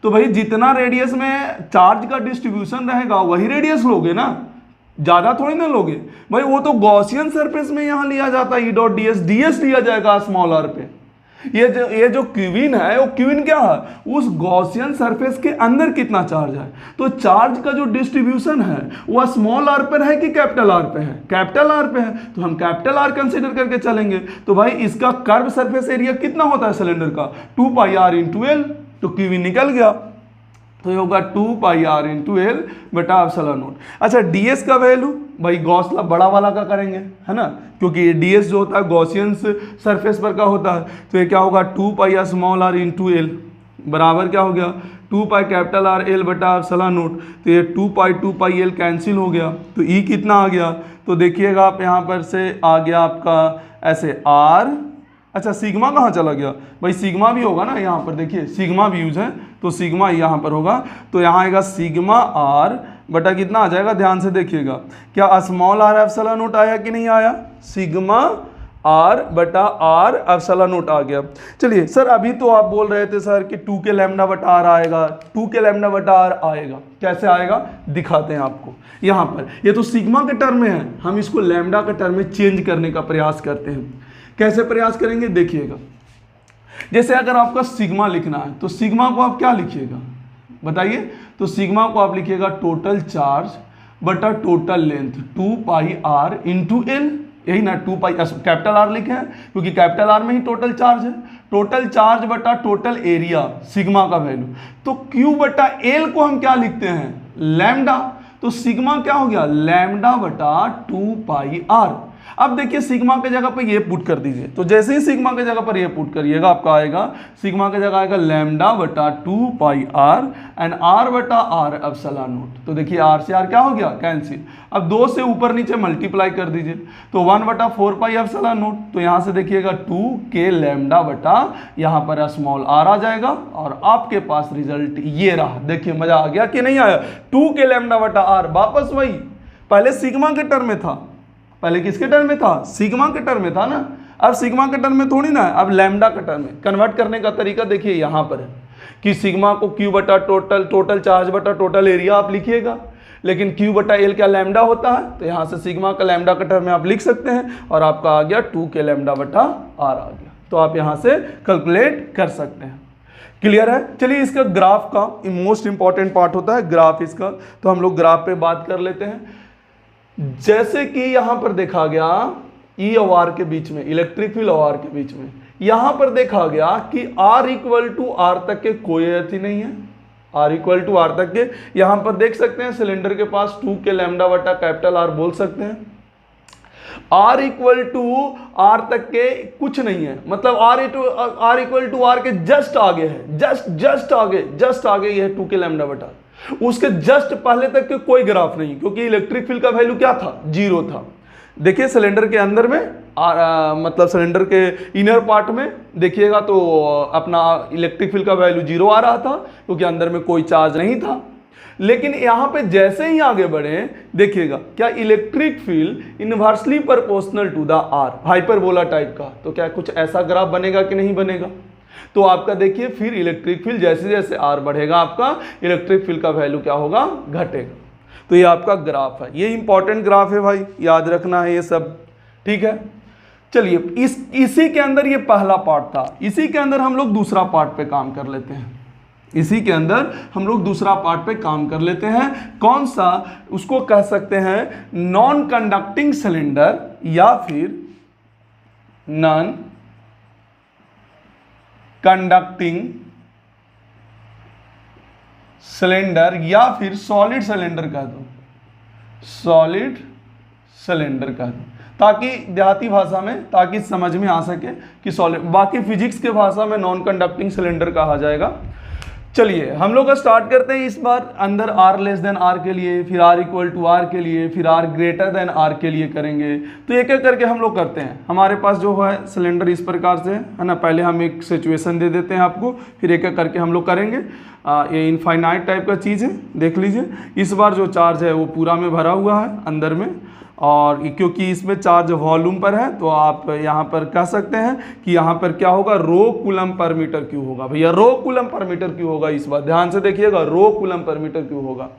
तो भाई जितना रेडियस में चार्ज का डिस्ट्रीब्यूशन रहेगा वही रेडियस लोगे ना, ज्यादा थोड़ी ना लोगे भाई, वो तो गॉसियन सरफेस में यहां लिया जाता है, ई डॉट डी एस लिया जाएगा स्मॉल आर पे। ये जो क्यूबिन है, वो क्यूबिन क्या है, उस गॉसियन सरफेस के अंदर कितना चार्ज है, तो चार्ज का जो डिस्ट्रीब्यूशन है वो स्मॉल आर पर है कि कैपिटल आर पे है, कैपिटल आर पे है, तो हम कैपिटल आर कंसीडर करके चलेंगे। तो भाई इसका कर्व सरफेस एरिया कितना होता है सिलेंडर का, 2 पाई आर इंटू एल, तो क्यूबिन निकल गया, तो ये होगा 2 पाई आर इंटू एल बटा एप्सिलॉन नॉट। अच्छा डीएस का वैल्यू भाई गॉस बड़ा वाला का करेंगे, है ना, क्योंकि डीएस जो होता है गॉसियन सरफेस पर का होता है, तो ये क्या होगा 2 pi R small R into L बराबर क्या हो गया 2 पाई कैपिटल आर एल बटा एप्सिलॉन नॉट, तो ये 2 पाई एल कैंसिल हो गया, तो ई कितना आ गया, तो देखिएगा आप यहाँ पर से आ गया आपका ऐसे आर, अच्छा सिग्मा कहाँ चला गया भाई, सिग्मा भी होगा ना यहाँ पर, देखिए सिग्मा भी यूज है, तो सिग्मा यहाँ पर होगा, तो यहाँ आएगा सिग्मा आर बटा कितना आ जाएगा, ध्यान से देखिएगा, क्या स्मॉल आर एप्सिलॉन नॉट आया कि नहीं आया, सिग्मा आर बटा आर एप्सिलॉन नॉट आ गया। चलिए सर अभी तो आप बोल रहे थे सर कि 2 के लैम्डा बटा आर आएगा, 2 के लैम्डा बटा आर आएगा, कैसे आएगा दिखाते हैं आपको। यहाँ पर ये तो सिग्मा के टर्म में है, हम इसको लैम्डा के टर्म में चेंज करने का प्रयास करते हैं। कैसे प्रयास करेंगे देखिएगा, जैसे अगर आपका सिग्मा लिखना है तो सिग्मा को आप क्या लिखिएगा बताइए, तो सिग्मा को आप लिखिएगा टोटल चार्ज बटा total length 2 pi R into L, यही ना 2 पाई कैपिटल आर लिखे हैं क्योंकि कैपिटल आर में ही टोटल चार्ज है, टोटल चार्ज बटा टोटल एरिया सिग्मा का वैल्यू, तो क्यू बटा एल को हम क्या लिखते हैं लैम्डा, तो सिग्मा क्या हो गया लैम्डा बटा 2 पाई आर। अब देखिए सिग्मा के जगह पर ये पुट कर दीजिए, तो जैसे ही सिग्मा के जगह पर ये पुट करिएगा आपका आएगा सिग्मा के जगह आएगा लैम्डा बटा 2 पाई आर एंड आर बटा आर एप्सिलॉन नॉट, तो देखिए आर से आर क्या हो गया कैंसिल, अब 2 से ऊपर नीचे मल्टीप्लाई कर दीजिए, तो 1 बटा 4 पाई एप्सिलॉन नॉट, तो यहाँ से देखिएगा 2 के लैम्डा बटा यहाँ पर स्मॉल आर आ जाएगा और आपके पास रिजल्ट ये रहा। देखिए मजा आ गया कि नहीं आया, 2 के लैम्डा बटा आर वापस वही, पहले सिग्मा के टर्म में था, पहले किसके टर्म में था सिग्मा के टर्म में था ना, अब सिग्मा के टर्म में थोड़ी ना, अब लैम्डा के टर्म में कन्वर्ट करने का तरीका देखिए यहाँ पर है कि सिग्मा को क्यू बटा टोटल चार्ज बटा टोटल एरिया आप लिखिएगा, लेकिन क्यू बटा एल क्या लैम्डा होता है, तो यहाँ से सिग्मा का लैम्डा के टर्म में आप लिख सकते हैं और आपका आ गया 2 के लैम्डा बटा आर आ गया, तो आप यहाँ से कैलकुलेट कर सकते हैं। क्लियर है। चलिए इसका ग्राफ का मोस्ट इंपॉर्टेंट पार्ट होता है ग्राफ इसका, तो हम लोग ग्राफ पे बात कर लेते हैं। जैसे कि यहां पर देखा गया ई और आर के बीच में, इलेक्ट्रिक फील्ड और आर के बीच में, यहां पर देखा गया कि आर इक्वल टू आर तक के कोई अर्थ ही नहीं है, आर इक्वल टू आर तक के, यहां पर देख सकते हैं सिलेंडर के पास 2 के लैम्डा बटा कैपिटल आर बोल सकते हैं, आर इक्वल टू आर तक के कुछ नहीं है, मतलब आर इक्वल टू आर के जस्ट आगे है, जस्ट आगे ये है 2 के लैम्डा बटा, उसके जस्ट पहले तक के कोई ग्राफ नहीं, क्योंकि इलेक्ट्रिक फील्ड का वैल्यू क्या था 0 था। देखिए सिलेंडर के अंदर में मतलब सिलेंडर के इनर पार्ट में देखिएगा तो अपना इलेक्ट्रिक फील्ड का वैल्यू 0 आ रहा था क्योंकि अंदर में कोई चार्ज नहीं था, लेकिन यहां पे जैसे ही आगे बढ़े देखिएगा क्या electric field inversely proportional to the R, hyperbola type का, तो क्या कुछ ऐसा ग्राफ बनेगा कि नहीं बनेगा, तो आपका देखिए फिर इलेक्ट्रिक फील्ड जैसे जैसे आर बढ़ेगा आपका इलेक्ट्रिक फील्ड का वैल्यू क्या होगा घटेगा, तो ये आपका ग्राफ है, ये इंपॉर्टेंट ग्राफ है भाई, याद रखना है ये सब, ठीक है। चलिए इसी के अंदर ये पहला पार्ट था, इसी के अंदर हम लोग दूसरा पार्ट पे काम कर लेते हैं, इसी के अंदर हम लोग दूसरा पार्ट पे काम कर लेते हैं, कौन सा, उसको कह सकते हैं नॉन कंडक्टिंग सिलेंडर या फिर नॉन कंडक्टिंग सिलेंडर या फिर सॉलिड सिलेंडर कह दो, सॉलिड सिलेंडर कह दो। ताकि देहाती भाषा में, ताकि समझ में आ सके कि सॉलिड, बाकी फिजिक्स के भाषा में नॉन कंडक्टिंग सिलेंडर कहा जाएगा। चलिए हम लोग स्टार्ट करते हैं इस बार अंदर r लेस देन r के लिए, फिर r इक्वल टू r के लिए, फिर r ग्रेटर देन r के लिए करेंगे। तो एक एक करके हम लोग करते हैं। हमारे पास जो है सिलेंडर इस प्रकार से है ना, पहले हम एक सिचुएशन दे देते हैं आपको, फिर एक एक करके हम लोग करेंगे। ये इनफाइनाइट टाइप का चीज़ है, देख लीजिए। इस बार जो चार्ज है वो पूरा में भरा हुआ है अंदर में, और क्योंकि इसमें चार्ज वॉल्यूम पर है तो आप यहाँ पर कह सकते हैं कि यहाँ पर क्या होगा, रो कूलम पर मीटर क्यूब होगा। भैया रो कूलम पर मीटर क्यूब होगा, इस बार ध्यान से देखिएगा, रो कूलम पर मीटर क्यूब होगा।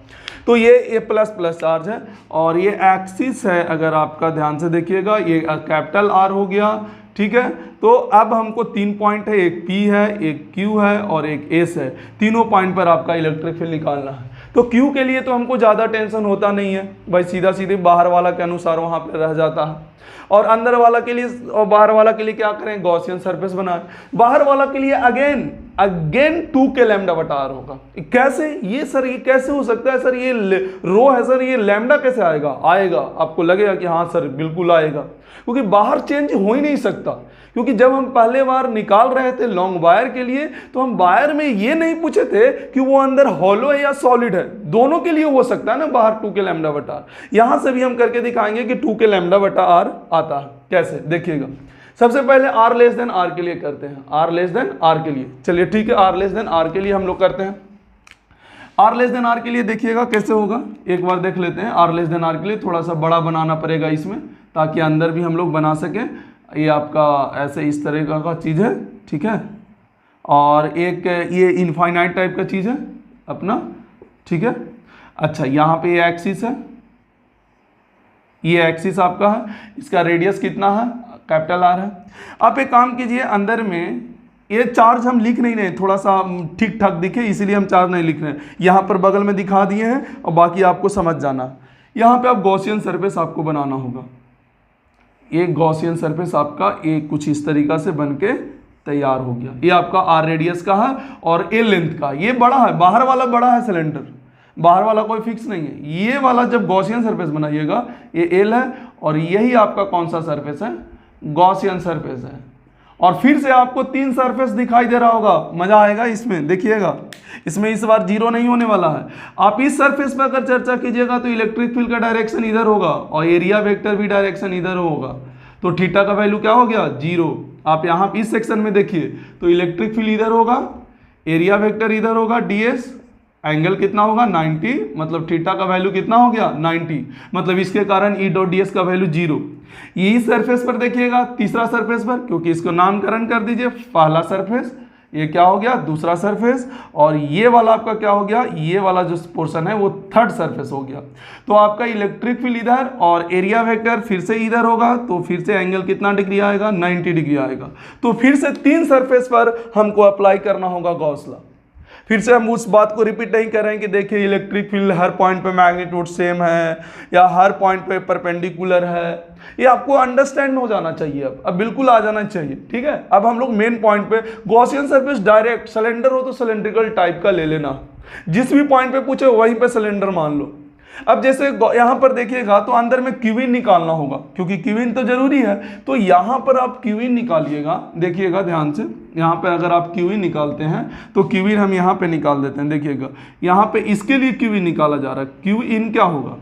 तो ये प्लस प्लस चार्ज है, और ये एक्सिस है, अगर आपका ध्यान से देखिएगा, ये कैपिटल R हो गया, ठीक है। तो अब हमको 3 पॉइंट है, एक P है, एक Q है और एक S है। तीनों पॉइंट पर आपका इलेक्ट्रिक फील्ड निकालना है। तो Q के लिए तो हमको ज़्यादा टेंशन होता नहीं है भाई, सीधा सीधे बाहर वाला के अनुसार वहाँ पे रह जाता है। और अंदर वाला के लिए और बाहर वाला के लिए क्या करें, गॉसियन सरफेस बनाए। बाहर वाला के लिए अगेन 2 के लैम्डा बटा r होगा। कैसे ये सर, ये कैसे हो सकता है सर, ये रो है सर, ये लैम्डा कैसे आएगा? आएगा, आपको लगेगा कि हाँ सर बिल्कुल आएगा, क्योंकि बाहर चेंज हो ही नहीं सकता। क्योंकि जब हम पहले बार निकाल रहे थे लॉन्ग वायर के लिए, तो हम वायर में ये नहीं पूछे थे कि वो अंदर हॉलो है या सॉलिड है, दोनों के लिए हो सकता है ना बाहर 2 के लैम्डा बटा r। यहां से भी हम करके दिखाएंगे कि 2 के लैम्डा बटा r आता है कैसे, देखिएगा। सबसे पहले r लेस देन r के लिए करते हैं, r लेस देन r के लिए। चलिए ठीक है, r लेस देन r के लिए हम लोग करते हैं। r लेस देन r के लिए देखिएगा कैसे होगा, एक बार देख लेते हैं। r लेस देन r के लिए थोड़ा सा बड़ा बनाना पड़ेगा इसमें, ताकि अंदर भी हम लोग बना सकें। ये आपका ऐसे इस तरह का चीज़ है, ठीक है। और एक ये इनफाइनाइट टाइप का चीज़ है अपना, ठीक है। अच्छा, यहाँ पे ये एक्सिस है, ये एक्सिस आपका है, इसका रेडियस कितना है, कैपिटल R है। आप एक काम कीजिए, अंदर में ये चार्ज हम लिख नहीं रहे, थोड़ा सा ठीक ठाक दिखे इसीलिए हम चार्ज नहीं लिख रहे हैं। यहाँ पर बगल में दिखा दिए हैं, और बाकी आपको समझ जाना। यहाँ पे आप गॉसियन सरफेस आपको बनाना होगा। एक गॉसियन सरफेस आपका एक कुछ इस तरीका से बन के तैयार हो गया। ये आपका R रेडियस का है और A लेंथ का। ये बड़ा है, बाहर वाला बड़ा है सिलेंडर, बाहर वाला कोई फिक्स नहीं है। ये वाला जब गॉसियन सरफेस बनाइएगा, ये L है, और यही आपका कौन सा सरफेस है, गॉसियन सरफेस है। और फिर से आपको 3 सरफेस दिखाई दे रहा होगा, मजा आएगा इसमें, देखिएगा। इसमें इस बार जीरो नहीं होने वाला है। आप इस सरफेस पर अगर चर्चा कीजिएगा तो इलेक्ट्रिक फील्ड का डायरेक्शन इधर होगा, और एरिया वेक्टर भी डायरेक्शन इधर होगा। तो थीटा का वैल्यू क्या हो गया, 0। आप यहाँ इस सेक्शन में देखिए तो इलेक्ट्रिक फील्ड इधर होगा, एरिया वेक्टर इधर होगा, ds, एंगल कितना होगा 90, मतलब थीटा का वैल्यू कितना हो गया 90, मतलब इसके कारण E डॉट ds का वैल्यू 0। यही सरफेस पर देखिएगा, तीसरा सरफेस पर, क्योंकि इसको नामकरण कर दीजिए, पहला सरफेस, ये क्या हो गया दूसरा सरफेस, और ये वाला आपका क्या हो गया, ये वाला जो पोर्शन है वो थर्ड सरफेस हो गया। तो आपका इलेक्ट्रिक फील्ड इधर और एरिया वेक्टर फिर से इधर होगा, तो फिर से एंगल कितना डिग्री आएगा, 90 डिग्री आएगा। तो फिर से 3 सरफेस पर हमको अप्लाई करना होगा गॉस लॉ। फिर से हम उस बात को रिपीट नहीं कर रहे हैं कि देखिए इलेक्ट्रिक फील्ड हर पॉइंट पे मैग्नीट्यूड सेम है या हर पॉइंट पे परपेंडिकुलर है। ये आपको अंडरस्टैंड हो जाना चाहिए, अब बिल्कुल आ जाना चाहिए, ठीक है। अब हम लोग मेन पॉइंट पे, गॉसियन सरफेस डायरेक्ट, सिलेंडर हो तो सिलेंड्रिकल टाइप का ले लेना, जिस भी पॉइंट पे पूछे वहीं पे सिलेंडर मान लो। अब जैसे यहाँ पर देखिएगा तो अंदर में क्यूबिन निकालना होगा, क्योंकि क्यूबिन तो जरूरी है। तो यहाँ पर आप क्यूबिन निकालिएगा, देखिएगा ध्यान से। यहाँ पे अगर आप क्यूबिन निकालते हैं तो क्यूबिन हम यहाँ पे निकाल देते हैं, देखिएगा यहाँ पे इसके लिए क्यूबिन निकाला जा रहा है। क्यू इन क्या होगा,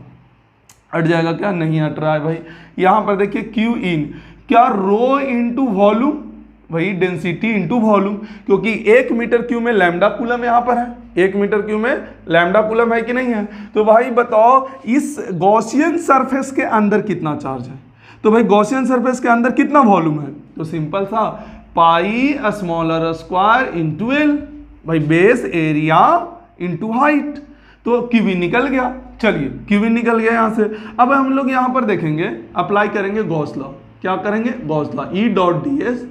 हट जाएगा क्या, नहीं हट रहा है भाई। यहाँ पर देखिए क्यू इन क्या, रो इंटू वॉल्यूम, वही डेंसिटी इंटू वॉल्यूम, क्योंकि 1 मीटर क्यूब में लैम्डा कूलम यहाँ पर है, 1 मीटर क्यूब में लैम्डा कूलम है कि नहीं है। तो भाई बताओ इस गॉसियन सरफेस के अंदर कितना चार्ज है, तो भाई गॉसियन सरफेस के अंदर कितना वॉल्यूम है, तो सिंपल सा पाई स्मॉलर स्क्वायर इंटू एल, भाई बेस एरिया इंटू हाइट। तो क्यूबिन निकल गया, चलिए क्यूबिन निकल गया यहाँ से। अब हम लोग यहाँ पर देखेंगे, अप्लाई करेंगे गॉस लॉ। क्या करेंगे, गॉस लॉ, ई डॉट डी एस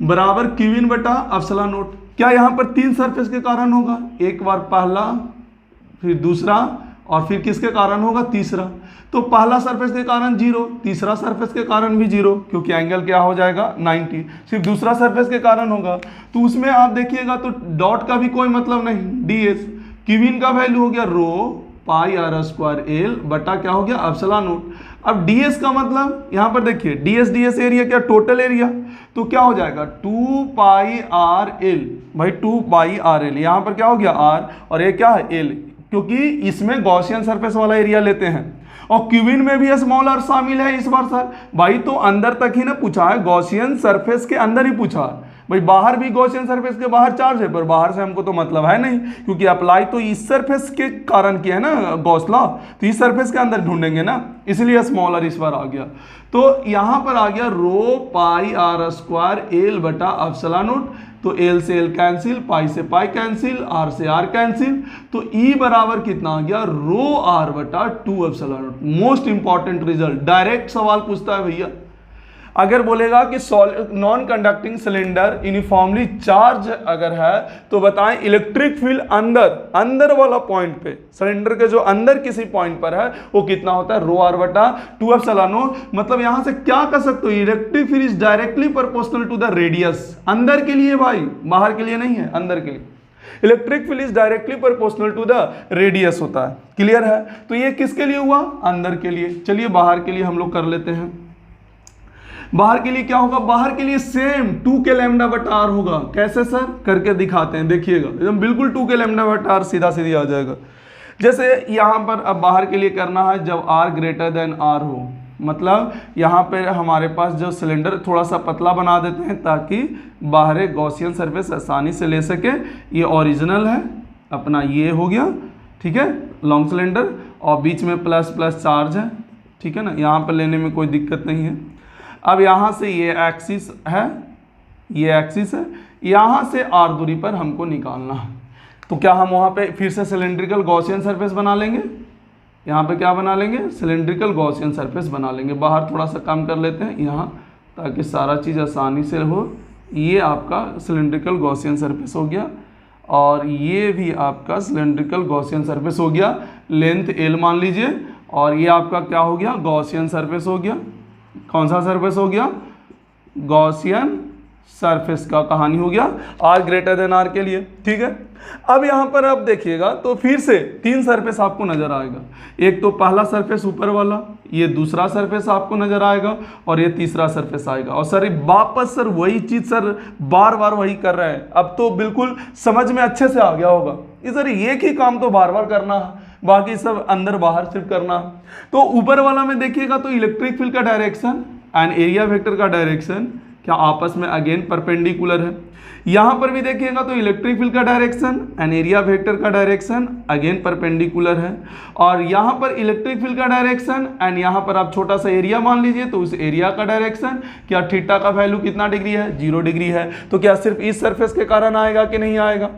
बराबर क्यूबिन बटा एप्सिलॉन नोट। क्या यहाँ पर 3 सरफेस के कारण होगा, एक बार पहला, फिर दूसरा, और फिर किसके कारण होगा, तीसरा। तो पहला सरफेस के कारण 0, तीसरा सरफेस के कारण भी 0, क्योंकि एंगल क्या हो जाएगा 90। सिर्फ दूसरा सरफेस के कारण होगा, तो उसमें आप देखिएगा तो डॉट का भी कोई मतलब नहीं, ds। क्यूबिन का वैल्यू हो गया रो पाई r स्क्वायर एल बटा क्या हो गया एप्सिलॉन नोट। अब ds का मतलब यहां पर देखिए ds एरिया क्या टोटल एरिया, तो क्या हो जाएगा 2 पाई आर एल, भाई 2 पाई आर एल, यहां पर क्या हो गया r और ये क्या है l, क्योंकि इसमें गॉसियन सरफेस वाला एरिया लेते हैं और क्यूबिन में भी स्मॉल आर शामिल है इस बार सर। भाई तो अंदर तक ही ना पूछा है, गॉसियन सरफेस के अंदर ही पूछा है, भाई बाहर भी गॉसियन सरफेस के बाहर चार्ज है, पर बाहर से हमको तो मतलब है नहीं, क्योंकि अप्लाई तो इस सरफेस के कारण किया है ना गॉस लॉ, तो इस सरफेस के अंदर ढूंढेंगे ना, इसलिए स्मॉल आर इस बार आ गया। तो यहां पर आ गया रो पाई आर स्क्वायर एल बटा एप्सिलॉन नॉट, तो एल से एल कैंसिल, पाई से पाई कैंसिल, आर से आर कैंसिल, तो ई बराबर कितना आ गया रो आर बटा 2 epsilon not. Most important result, direct सवाल पूछता है भैया, अगर बोलेगा कि non conducting cylinder uniformly charge अगर है तो बताएं इलेक्ट्रिक फील्ड अंदर वाला पॉइंट पे, सिलेंडर के जो अंदर किसी पॉइंट पर है वो कितना होता है रो आर बटा 2 एप्सिलॉन नॉट। मतलब यहां से क्या कर सकते हो, electric field is directly proportional to the radius, अंदर के लिए भाई, बाहर के लिए नहीं है, अंदर के लिए electric field is directly proportional to the radius होता है। क्लियर है, तो ये किसके लिए हुआ, अंदर के लिए। चलिए बाहर के लिए हम लोग कर लेते हैं, बाहर के लिए क्या होगा, बाहर के लिए सेम 2 के लैम्डा बटा आर होगा। कैसे सर, करके दिखाते हैं, देखिएगा एकदम बिल्कुल 2 के लैम्डा बटा आर सीधा सीधी आ जाएगा। जैसे यहां पर अब बाहर के लिए करना है जब आर ग्रेटर देन आर हो, मतलब यहां पे हमारे पास जो सिलेंडर थोड़ा सा पतला बना देते हैं ताकि बाहर गॉसियन सरफेस आसानी से ले सके। ये ओरिजिनल है अपना, ये हो गया ठीक है लॉन्ग सिलेंडर, और बीच में प्लस प्लस चार्ज है, ठीक है ना, यहाँ पर लेने में कोई दिक्कत नहीं है। अब यहाँ से ये एक्सिस है, ये एक्सिस है, यहाँ से आर दूरी पर हमको निकालना है, तो क्या हम वहाँ पे फिर से सिलेंड्रिकल गॉसियन सरफेस बना लेंगे, यहाँ पे क्या बना लेंगे सिलेंड्रिकल गॉसियन सरफेस बना लेंगे। बाहर थोड़ा सा कम कर लेते हैं यहाँ, ताकि सारा चीज़ आसानी से हो। ये आपका सिलेंड्रिकल गॉसियन सरफेस हो गया और ये भी आपका सिलेंड्रिकल गॉसियन सरफेस हो गया, लेंथ एल मान लीजिए, और ये आपका क्या हो गया गॉसियन सरफेस हो गया। कौन सा सरफेस हो गया, गॉसियन सरफेस का कहानी हो गया आर ग्रेटर देन आर के लिए, ठीक है। अब यहाँ पर आप देखिएगा तो फिर से 3 सरफेस आपको नजर आएगा, एक तो पहला सरफेस ऊपर वाला, ये दूसरा सरफेस आपको नजर आएगा और ये तीसरा सरफेस आएगा। और सर वापस सर वही चीज सर बार बार वही कर रहे हैं, अब तो बिल्कुल समझ में अच्छे से आ गया होगा। ये सर एक ही काम तो बार बार करना है, बाकी सब अंदर बाहर सिर्फ करना। तो ऊपर वाला में देखिएगा तो इलेक्ट्रिक फील्ड का डायरेक्शन एंड एरिया वेक्टर का डायरेक्शन क्या आपस में अगेन परपेंडिकुलर है। यहां पर भी देखिएगा तो इलेक्ट्रिक फील्ड का डायरेक्शन एंड एरिया वेक्टर का डायरेक्शन अगेन परपेंडिकुलर है। और यहां पर इलेक्ट्रिक फील्ड का डायरेक्शन एंड यहां पर आप छोटा सा एरिया मान लीजिए, तो उस एरिया का डायरेक्शन क्या थीटा का वैल्यू कितना डिग्री है 0 डिग्री है, तो क्या सिर्फ इस सरफेस के कारण आएगा कि नहीं आएगा,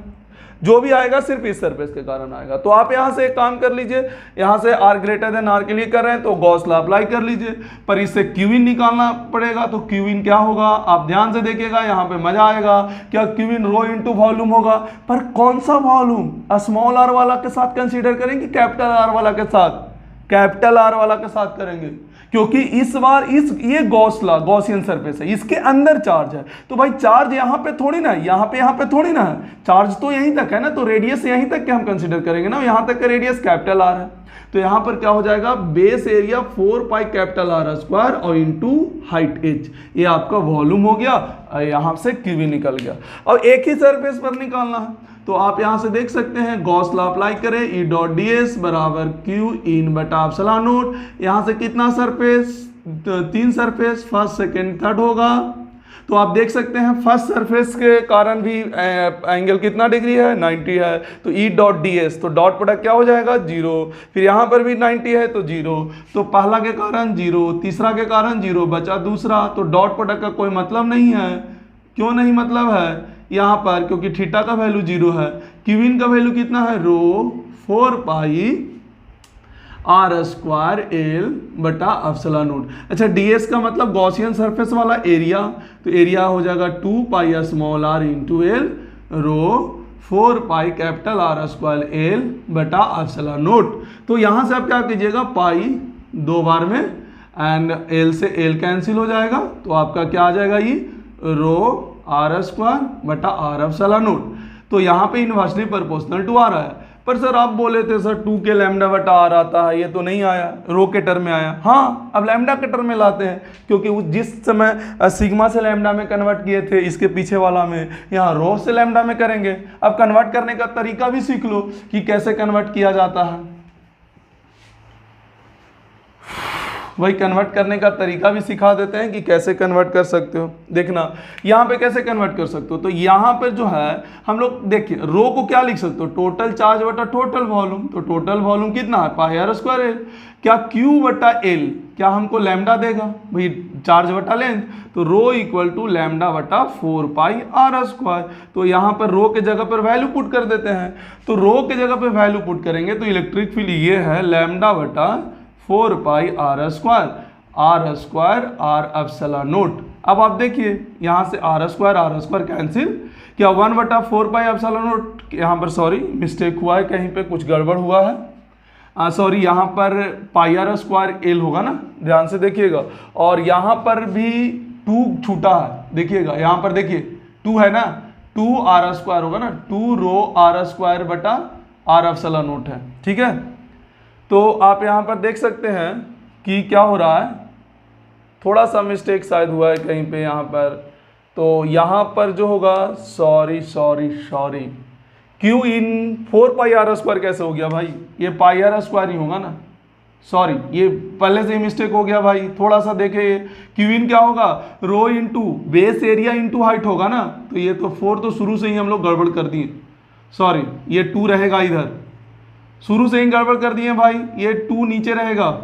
जो भी आएगा सिर्फ इस सरफेस के कारण आएगा। तो आप यहां से एक काम कर लीजिए, यहां से आर ग्रेटर देन आर के लिए कर रहे हैं तो गॉस लॉ अप्लाई कर लीजिए, पर इससे क्यूइन निकालना पड़ेगा। तो क्यूइन क्या होगा, आप ध्यान से देखिएगा, यहां पे मजा आएगा। क्या क्यूइन रो इनटू वॉल्यूम होगा, पर कौन सा वॉल्यूम, स्मॉल आर वाला के साथ कंसीडर करेंगे कैपिटल आर वाला के साथ, कैपिटल आर वाला के साथ करेंगे, क्योंकि इस बार ये गॉसियन सरफेस है, इसके अंदर चार्ज है। तो भाई चार्ज यहाँ पे थोड़ी ना है, यहाँ पे थोड़ी ना है, चार्ज तो यहीं तक है ना, तो रेडियस यहीं तक के हम कंसीडर करेंगे ना, यहाँ तक का रेडियस कैपिटल आर है। तो यहाँ पर क्या हो जाएगा base area 4 pi capital R square और इंटू हाइट h, ये आपका वॉल्यूम हो गया, यहाँ से क्यूबी निकल गया। और एक ही सरफेस पर निकालना है, तो आप यहां से देख सकते हैं गॉस लॉ अप्लाई करें, ई डॉट डी एस बराबर क्यू इन बटा एप्सिलॉन नॉट। यहां से कितना surface, 3 surface, first second third होगा। तो आप देख सकते हैं फर्स्ट सरफेस के कारण भी एंगल कितना डिग्री है 90 है, तो ई डॉट डी एस, तो डॉट प्रोडक्ट क्या हो जाएगा 0, फिर यहाँ पर भी 90 है तो 0, तो पहला के कारण 0, तीसरा के कारण 0, बचा दूसरा, तो डॉट प्रोडक्ट का कोई मतलब नहीं है। क्यों नहीं मतलब है यहाँ पर, क्योंकि थीटा का वैल्यू 0 है, क्यूइन का वैल्यू कितना है rho 4 pi R square L बटा एप्सिलॉन नॉट। अच्छा ds का मतलब गॉसियन सरफेस वाला एरिया, तो एरिया हो जाएगा 2 pi small R into L rho 4 pi capital R square L बटा एप्सिलॉन नॉट। तो यहाँ से आप क्या कीजिएगा पाई 2 बार में एंड एल से एल कैंसिल हो जाएगा, तो आपका क्या आ जाएगा ये रो आर स्क्वायर बटा आर एप्सिलॉन नॉट। तो यहाँ पे इनवर्सली प्रोपोर्शनल टू आ रहा है, पर सर आप बोले थे सर 2 के लैम्डा बटा आर आता है, ये तो नहीं आया, रो के टर्म में आया। हाँ, अब लैम्डा के टर्म में लाते हैं, क्योंकि उस जिस समय सिग्मा से लैम्डा में कन्वर्ट किए थे इसके पीछे वाला में, यहाँ रो से लैम्डा में करेंगे। अब कन्वर्ट करने का तरीका भी सीख लो कि कैसे कन्वर्ट किया जाता है। वही कन्वर्ट करने का तरीका भी सिखा देते हैं कि कैसे कन्वर्ट कर सकते हो। देखना यहाँ पे कैसे कन्वर्ट कर सकते हो। तो यहाँ पे जो है हम लोग देखिए रो को क्या लिख सकते हो, टोटल चार्ज बटा टोटल वॉल्यूम। तो टोटल वॉल्यूम कितना है, पाई आर स्क्वायर एल। क्या क्यू बटा एल क्या हमको लैम्डा देगा, भाई चार्ज बटा लेंथ, तो रो इक्वल टू लैम्डा बटा 4 पाई आर स्क्वायर। तो यहाँ पर रो के जगह पर वैल्यू पुट कर देते हैं। तो रो के जगह पर वैल्यू पुट करेंगे तो इलेक्ट्रिक फील्ड ये है लैम्डा बटा 4 pi R square R epsilon naught. अब आप देखिए यहाँ से आर स्क्वायर कैंसिल, क्या 1 बटा 4 पाई एप्सिलॉन नोट, यहाँ पर सॉरी मिस्टेक हुआ है, कहीं पे कुछ गड़बड़ हुआ है, सॉरी यहाँ पर पाई आर स्क्वायर एल होगा ना, ध्यान से देखिएगा। और यहाँ पर भी 2 छूटा है, देखिएगा यहाँ पर देखिए 2 है ना, 2 आर स्क्वायर होगा ना, 2 रो आर स्क्वायर बटा आर एप्सिलॉन नोट है, ठीक है। तो आप यहाँ पर देख सकते हैं कि क्या हो रहा है, थोड़ा सा मिस्टेक शायद हुआ है कहीं पे यहाँ पर। तो यहाँ पर जो होगा sorry Q in 4 pi R square कैसे हो गया भाई, ये पाई आर स्क्वायर ही होगा ना, सॉरी ये पहले से ही मिस्टेक हो गया भाई। थोड़ा सा देखे क्यू इन क्या होगा, rho into base area into height होगा ना, तो ये तो 4 तो शुरू से ही हम लोग गड़बड़ कर दिए, सॉरी ये 2 रहेगा इधर, शुरू से ही गड़बड़ कर दिए भाई, ये 2 नीचे रहेगा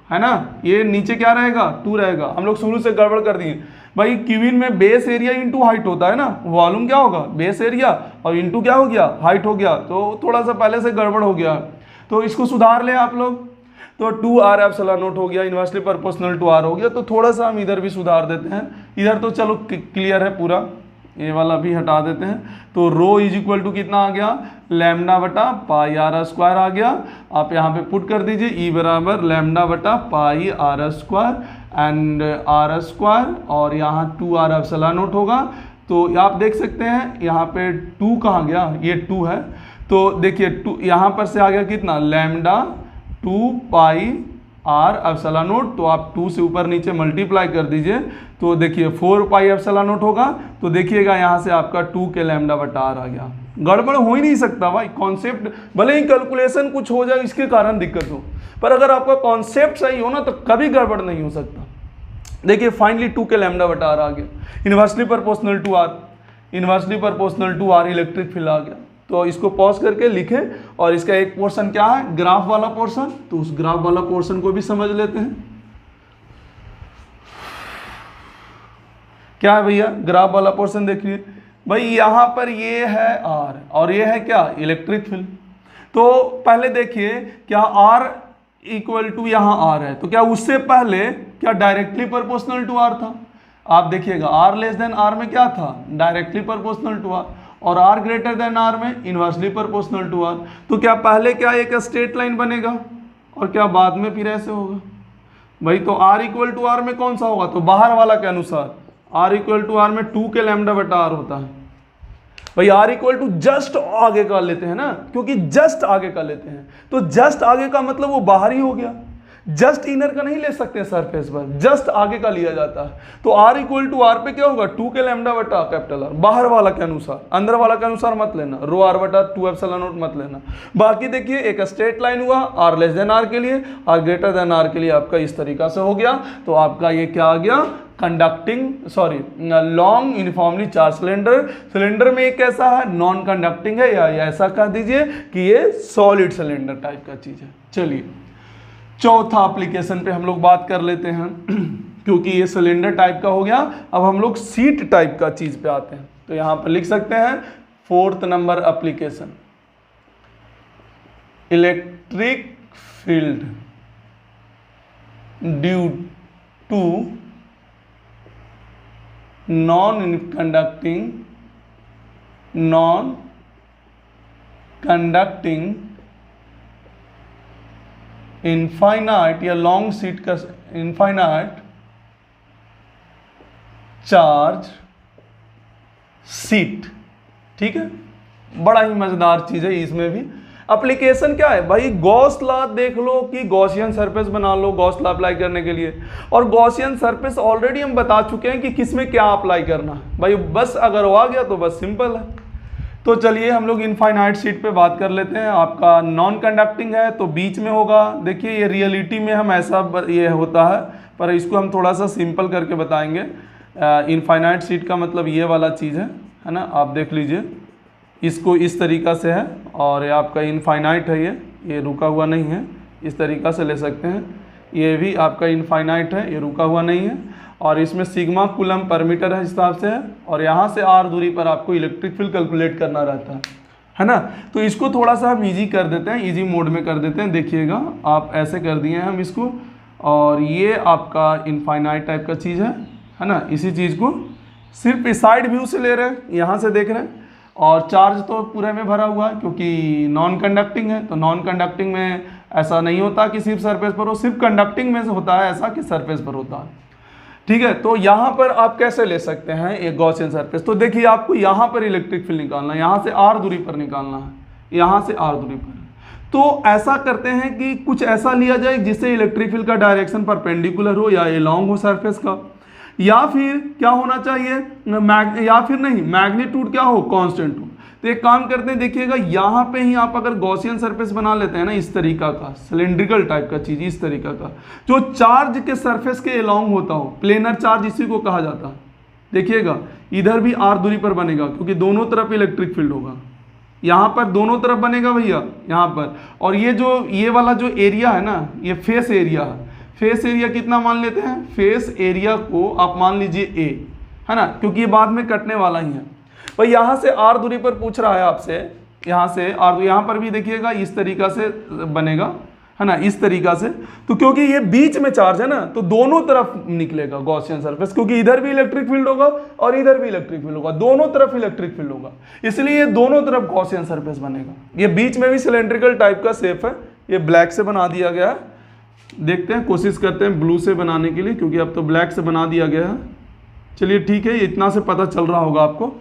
है ना, ये नीचे क्या रहेगा 2 रहेगा, हम लोग शुरू से गड़बड़ कर दिए भाई। क्यूबिन में बेस एरिया इंटू हाइट होता है ना, वॉल्यूम क्या होगा बेस एरिया और इंटू क्या हो गया हाइट हो गया, तो थोड़ा सा पहले से गड़बड़ हो गया, तो इसको सुधार ले आप लोग। तो 2 आर एप्सिलॉन नोट हो गया, इन्वर्सली प्रोपोर्शनल टू आर हो गया। तो थोड़ा सा हम इधर भी सुधार देते हैं, इधर तो चलो क्लियर है पूरा, ये वाला भी हटा देते हैं। तो रो इज इक्वल टू कितना आ गया, लैम्डा बटा पाई आर स्क्वायर आ गया। आप यहाँ पे पुट कर दीजिए ई बराबर लैम्डा बटा pi R square and R square, और यहाँ 2 आर एप्सिलॉन नोट होगा। तो आप देख सकते हैं यहाँ पे 2 कहाँ गया, ये 2 है, तो देखिए 2 यहाँ पर से आ गया कितना, lambda 2 pi R epsilon naught. तो आप 2 से ऊपर नीचे मल्टीप्लाई कर दीजिए, तो देखिए 4 पाई एप्सिलॉन नोट होगा। तो देखिएगा यहाँ से आपका 2 के लैम्डा बटा आर आ गया। गड़बड़ हो ही नहीं सकता भाई, कॉन्सेप्ट भले ही कैलकुलेशन कुछ हो जाए इसके कारण दिक्कत हो, पर अगर आपका कॉन्सेप्ट सही हो ना तो कभी गड़बड़ नहीं हो सकता। देखिए फाइनली 2 के लैम्डा बटा आर आ गया, inversely proportional to R electric field आ गया। तो इसको पॉज करके लिखें, और इसका एक पोर्शन क्या है, ग्राफ वाला पोर्शन, तो उस ग्राफ वाला पोर्शन को भी समझ लेते हैं। क्या है भैया, ग्राफ वाला पोर्शन देखिए भाई, यहाँ पर ये है आर और ये है क्या, इलेक्ट्रिक फील्ड। तो पहले देखिए क्या आर इक्वल टू यहाँ आर है, तो क्या उससे पहले क्या डायरेक्टली प्रोपोर्शनल टू आर था। आप देखिएगा आर लेस देन आर में क्या था, डायरेक्टली प्रोपोर्शनल टू आर, और आर ग्रेटर देन आर में इनवर्सली प्रोपोर्शनल टू आर। तो क्या पहले क्या एक स्ट्रेट लाइन बनेगा और क्या बाद में फिर ऐसे होगा भाई। तो आर इक्वल टू आर में कौन सा होगा, तो बाहर वाला के अनुसार आर इक्वल टू आर में 2 के लैम्डा बटा आर होता है भाई। आर इक्वल टू जस्ट आगे का लेते हैं ना, क्योंकि जस्ट आगे का लेते हैं, तो जस्ट आगे का मतलब वो बाहर ही हो गया, जस्ट इनर का नहीं ले सकते सरफेस पर, जस्ट आगे का लिया जाता है। तो आर इक्वल टू आर पे क्या होगा, 2 के लैम्डा बटा कैपिटल आर, बाहर वाला के अनुसार, अंदर वाला के अनुसार मत लेना, रो आर बटा 2 एप्सिलॉन नोट मत लेना। बाकी देखिए एक स्ट्रेट लाइन हुआ आर लेस देन आर के लिए, आर ग्रेटर देन आर के लिए आपका इस तरीका से हो गया। तो आपका ये क्या आ गया, conducting sorry long uniformly charge cylinder. Cylinder में एक कैसा है, नॉन कंडक्टिंग है, या ऐसा कह दीजिए कि ये सॉलिड सिलेंडर टाइप का चीज है। चलिए चौथा एप्लीकेशन पे हम लोग बात कर लेते हैं, क्योंकि ये सिलेंडर टाइप का हो गया। अब हम लोग सीट टाइप का चीज पे आते हैं। तो यहां पर लिख सकते हैं 4th number application, electric field due to non conducting infinite या लॉन्ग सीट का इनफाइनाइट चार्ज सीट। ठीक है, बड़ा ही मजेदार चीज है, इसमें भी एप्लीकेशन क्या है भाई, गॉस लॉ देख लो कि गॉसियन सरफेस बना लो गॉस लॉ अप्लाई करने के लिए, और गॉसियन सरफेस ऑलरेडी हम बता चुके हैं कि किस में क्या अप्लाई करना है भाई, बस अगर वो आ गया तो बस सिंपल है। तो चलिए हम लोग इनफाइनाइट शीट पे बात कर लेते हैं। आपका नॉन कंडक्टिंग है तो बीच में होगा। देखिए ये रियलिटी में हम ऐसा ये होता है, पर इसको हम थोड़ा सा सिंपल करके बताएंगे। इनफाइनाइट शीट का मतलब ये वाला चीज़ है ना, आप देख लीजिए इसको इस तरीक़ा से है, और ये आपका इनफाइनाइट है, ये रुका हुआ नहीं है, इस तरीक़ा से ले सकते हैं। ये भी आपका इनफाइनाइट है, ये रुका हुआ नहीं है, और इसमें सिग्मा कूलम पर मीटर है हिसाब से है, और यहाँ से r दूरी पर आपको इलेक्ट्रिक फील्ड कैलकुलेट करना रहता है ना। तो इसको थोड़ा सा हम ईजी कर देते हैं, ईजी मोड में कर देते हैं। देखिएगा आप ऐसे कर दिए हैं हम इसको, और ये आपका इनफाइनाइट टाइप का चीज़ है ना। इसी चीज़ को सिर्फ इस साइड व्यू से ले रहे हैं, यहाँ से देख रहे हैं, और चार्ज तो पूरे में भरा हुआ है क्योंकि नॉन कंडक्टिंग है। तो नॉन कंडक्टिंग में ऐसा नहीं होता कि सिर्फ सरफेस पर हो, सिर्फ कंडक्टिंग में से होता है ऐसा कि सरफेस पर होता है। ठीक है, तो यहाँ पर आप कैसे ले सकते हैं एक गॉसियन सरफेस। तो देखिए आपको यहाँ पर इलेक्ट्रिक फील्ड निकालना है, यहाँ से r दूरी पर निकालना है, यहाँ से r दूरी पर। तो ऐसा करते हैं कि कुछ ऐसा लिया जाए जिससे इलेक्ट्रिक फील्ड का डायरेक्शन परपेंडिकुलर हो या एलॉन्ग हो सरफेस का, या फिर क्या होना चाहिए या फिर नहीं मैग्नीट्यूड क्या हो, कांस्टेंट हो। तो एक काम करते हैं, देखिएगा यहाँ पे ही आप अगर गॉसियन सरफेस बना लेते हैं ना, इस तरीका का सिलेंड्रिकल टाइप का चीज, इस तरीका का जो चार्ज के सरफेस के एलॉन्ग होता हो, प्लेनर चार्ज इसी को कहा जाता है। देखिएगा इधर भी r दूरी पर बनेगा क्योंकि दोनों तरफ इलेक्ट्रिक फील्ड होगा, यहाँ पर दोनों तरफ बनेगा भैया यहाँ पर। और ये वाला जो एरिया है ना, ये फेस एरिया है। फेस एरिया कितना मान लेते हैं, फेस एरिया को आप मान लीजिए a, है ना, क्योंकि ये बाद में कटने वाला ही है। भाई यहाँ से r दूरी पर पूछ रहा है आपसे, यहाँ से r, यहाँ पर भी देखिएगा इस तरीका से बनेगा, है ना, इस तरीका से। तो क्योंकि ये बीच में चार्ज है ना, तो दोनों तरफ निकलेगा गॉसियन सरफेस, क्योंकि इधर भी इलेक्ट्रिक फील्ड होगा और इधर भी इलेक्ट्रिक फील्ड होगा, दोनों तरफ इलेक्ट्रिक फील्ड होगा, इसलिए ये दोनों तरफ गॉसियन सरफेस बनेगा। ये बीच में भी सिलेंड्रिकल टाइप का शेप है, ये ब्लैक से बना दिया गया है। देखते हैं, कोशिश करते हैं ब्लू से बनाने के लिए, क्योंकि अब तो ब्लैक से बना दिया गया है। चलिए ठीक है, इतना से पता चल रहा होगा आपको।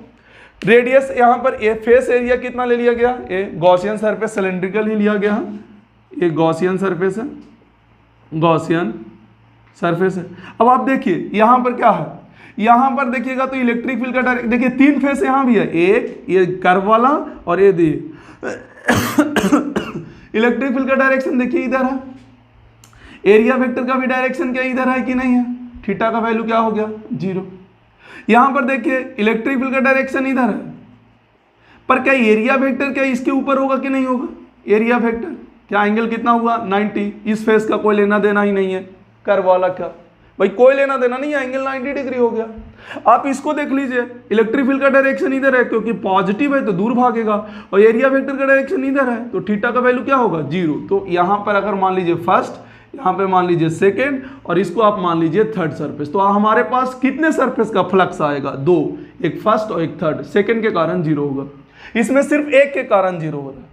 रेडियस यहाँ पर ए फेस एरिया कितना ले लिया गया, ए गॉसियन सरफेस सिलेंड्रिकल ही लिया गया है, ये गॉसियन सरफेस है, गॉसियन सरफेस है। अब आप देखिए यहाँ पर क्या है, यहाँ पर देखिएगा तो इलेक्ट्रिक फील्ड का डायरेक्ट, देखिए तीन फेस यहाँ भी है, एक ये कर्व वाला और ये इलेक्ट्रिक फील्ड का डायरेक्शन देखिए इधर है, एरिया वेक्टर का भी डायरेक्शन क्या इधर है कि नहीं है, थीटा का वैल्यू क्या हो गया 0। यहां पर देखिए इलेक्ट्रिक फील्ड का डायरेक्शन इधर है, पर क्या एरिया वेक्टर क्या इसके ऊपर होगा कि नहीं होगा, एरिया वेक्टर क्या एंगल कितना हुआ 90, इस फेस का कोई लेना देना ही नहीं है, कर्व वाला का भाई कोई लेना देना नहीं है, एंगल 90 डिग्री हो गया। आप इसको देख लीजिए, इलेक्ट्रिक फील्ड का डायरेक्शन इधर है क्योंकि पॉजिटिव है तो दूर भागेगा, और एरिया वेक्टर का डायरेक्शन इधर है तो थीटा का वैल्यू क्या होगा 0। तो यहां पर अगर मान लीजिए फर्स्ट, यहाँ पे मान लीजिए सेकेंड, और इसको आप मान लीजिए थर्ड सरफेस, तो हमारे पास कितने सरफेस का फ्लक्स आएगा 2, एक फर्स्ट और एक थर्ड। सेकेंड के कारण 0 होगा, इसमें सिर्फ एक के कारण 0 हो रहा है।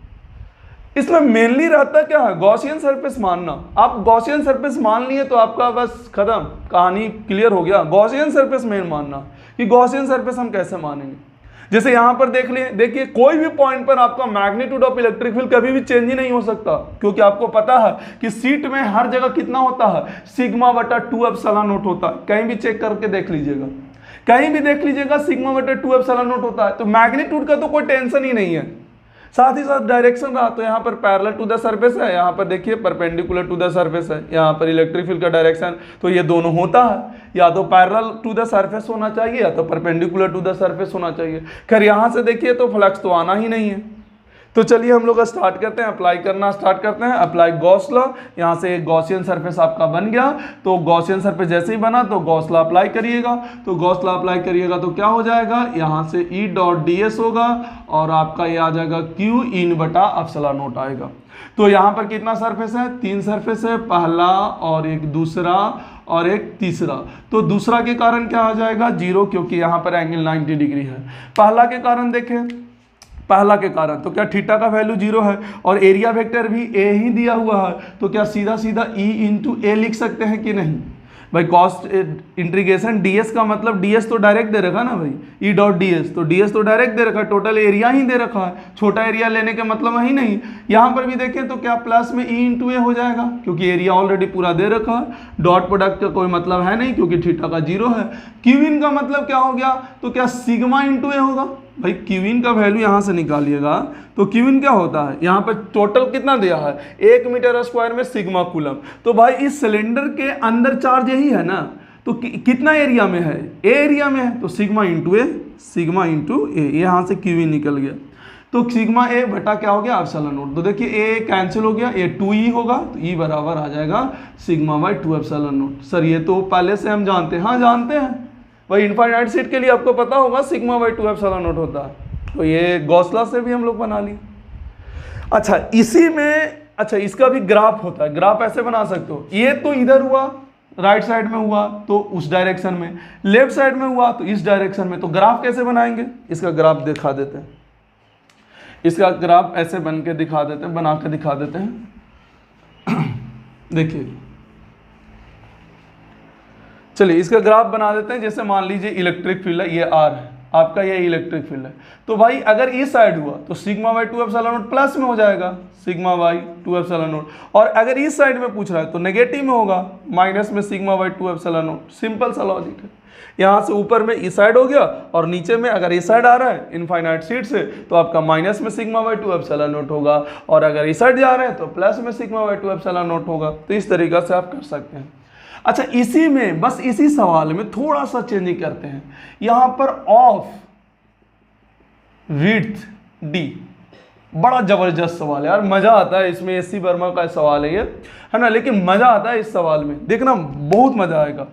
इसमें मेनली रहता क्या है, गॉसियन सरफेस मानना। आप गॉसियन सरफेस मान लिए तो आपका बस खत्म, कहानी क्लियर हो गया। गॉसियन सरफेस मेन मानना कि गॉसियन सरफेस हम कैसे मानेंगे। जैसे यहां पर देख लिए, देखिए कोई भी पॉइंट पर आपका मैग्नीट्यूड ऑफ इलेक्ट्रिक फील्ड कभी भी चेंज ही नहीं हो सकता, क्योंकि आपको पता है कि सीट में हर जगह कितना होता है, सिग्मा बटा 2 एप्सिलॉन नॉट होता है। कहीं भी चेक करके देख लीजिएगा, कहीं भी देख लीजिएगा सिग्मा बटा 2 एप्सिलॉन नॉट होता है। तो मैग्नीट्यूड का तो कोई टेंशन ही नहीं है। साथ ही साथ डायरेक्शन रहा तो यहाँ पर पैरेलल टू द सरफेस है, यहाँ पर देखिए परपेंडिकुलर टू द सरफेस है, यहाँ पर इलेक्ट्रिक फील्ड का डायरेक्शन, तो ये दोनों होता है, या तो पैरेलल टू द सरफेस होना चाहिए या तो परपेंडिकुलर टू द सरफेस होना चाहिए। खैर यहाँ से देखिए तो फ्लक्स तो आना ही नहीं है। तो चलिए हम लोग स्टार्ट करते हैं, अप्लाई करना स्टार्ट करते हैं। अप्लाई गॉस लॉ, यहाँ से एक गॉसियन सरफेस आपका बन गया, तो गॉसियन सरफेस जैसे ही बना तो गॉस लॉ अप्लाई करिएगा। तो गॉस लॉ अप्लाई करिएगा तो क्या हो जाएगा, यहाँ से E डॉट ds होगा और आपका ये आ जाएगा Q इन बटा एप्सिलॉन नॉट आएगा। तो यहाँ पर कितना सरफेस है, 3 सरफेस है, पहला और एक दूसरा और एक तीसरा। तो दूसरा के कारण क्या आ जाएगा 0, क्योंकि यहाँ पर एंगल 90 डिग्री है। पहला के कारण देखें, पहला के कारण तो क्या थीटा का वैल्यू 0 है और एरिया वेक्टर भी a ही दिया हुआ है, तो क्या सीधा सीधा E इंटू ए लिख सकते हैं कि नहीं। भाई कॉस्ट इंटीग्रेशन ds का मतलब ds तो डायरेक्ट दे रखा ना भाई, ई डॉट ds, तो ds तो डायरेक्ट दे रखा है, टोटल एरिया ही दे रखा है, छोटा एरिया लेने के मतलब ही नहीं। यहाँ पर भी देखें तो क्या प्लस में e इंटू ए हो जाएगा, क्योंकि एरिया ऑलरेडी पूरा दे रखा है। डॉट प्रोडक्ट का कोई मतलब है नहीं क्योंकि थीटा का 0 है। क्यू इन का मतलब क्या हो गया, तो क्या सिग्मा इंटू ए होगा। भाई क्यू इन का वैल्यू यहाँ से निकालिएगा तो क्यू इन क्या होता है, यहाँ पर टोटल कितना दिया है 1 मीटर स्क्वायर में सिग्मा कूलम। तो भाई इस सिलेंडर के अंदर चार्ज यही है ना, तो कितना एरिया में है, ए एरिया में है, तो सिग्मा इंटू ए, सिग्मा इंटू ए, यहाँ से क्यू इन निकल गया। तो सिग्मा ए बटा क्या हो गया एप्सिलॉन नॉट। तो देखिए ए कैंसिल हो गया, ए 2e होगा, तो e बराबर आ जाएगा sigma by 2 epsilon not. Sir ये तो पहले से हम जानते हैं, हाँ जानते हैं भाई, इनफाइनाइट सीट के लिए आपको पता होगा सिग्मा बाई 2 एप्सिलॉन नॉट होता है, तो ये गॉस लॉ से भी हम लोग बना लिए। अच्छा इसी में, अच्छा इसका भी ग्राफ होता है, ग्राफ ऐसे बना सकते हो, ये तो इधर हुआ राइट साइड में हुआ तो उस डायरेक्शन में, लेफ्ट साइड में हुआ तो इस डायरेक्शन में। तो ग्राफ कैसे बनाएंगे, इसका ग्राफ दिखा देते हैं, इसका ग्राफ ऐसे बन के दिखा देते हैं, बना के दिखा देते हैं। देखिए चलिए इसका ग्राफ बना देते हैं। जैसे मान लीजिए इलेक्ट्रिक फील्ड है, ये आर है आपका, ये इलेक्ट्रिक फील्ड है। तो भाई अगर इस साइड हुआ तो sigma by 2 epsilon not plus में हो जाएगा, सिग्मा बाई 2 एप्सिलॉन नॉट। और अगर इस साइड में पूछ रहा है तो नेगेटिव में होगा, माइनस में sigma by 2 epsilon not. Simple सा लॉजिक है। यहाँ से ऊपर में इस साइड हो गया और नीचे में अगर इस साइड आ रहा है इनफाइनाइट सीट से तो आपका माइनस में सिग्मा बाई 2 एप्सिलॉन नॉट होगा, और अगर इस साइड जा रहे हैं तो प्लस में सिग्मा बाई 2 एप्सिलॉन नॉट होगा। तो इस तरीका से आप कर सकते हैं। अच्छा इसी में बस इसी सवाल में थोड़ा सा चेंजिंग करते हैं, यहाँ पर ऑफ विड्थ डी, बड़ा जबरदस्त सवाल है यार, मजा आता है इसमें, एससी वर्मा का सवाल है ये, है ना, लेकिन मजा आता है इस सवाल में, देखना बहुत मजा आएगा।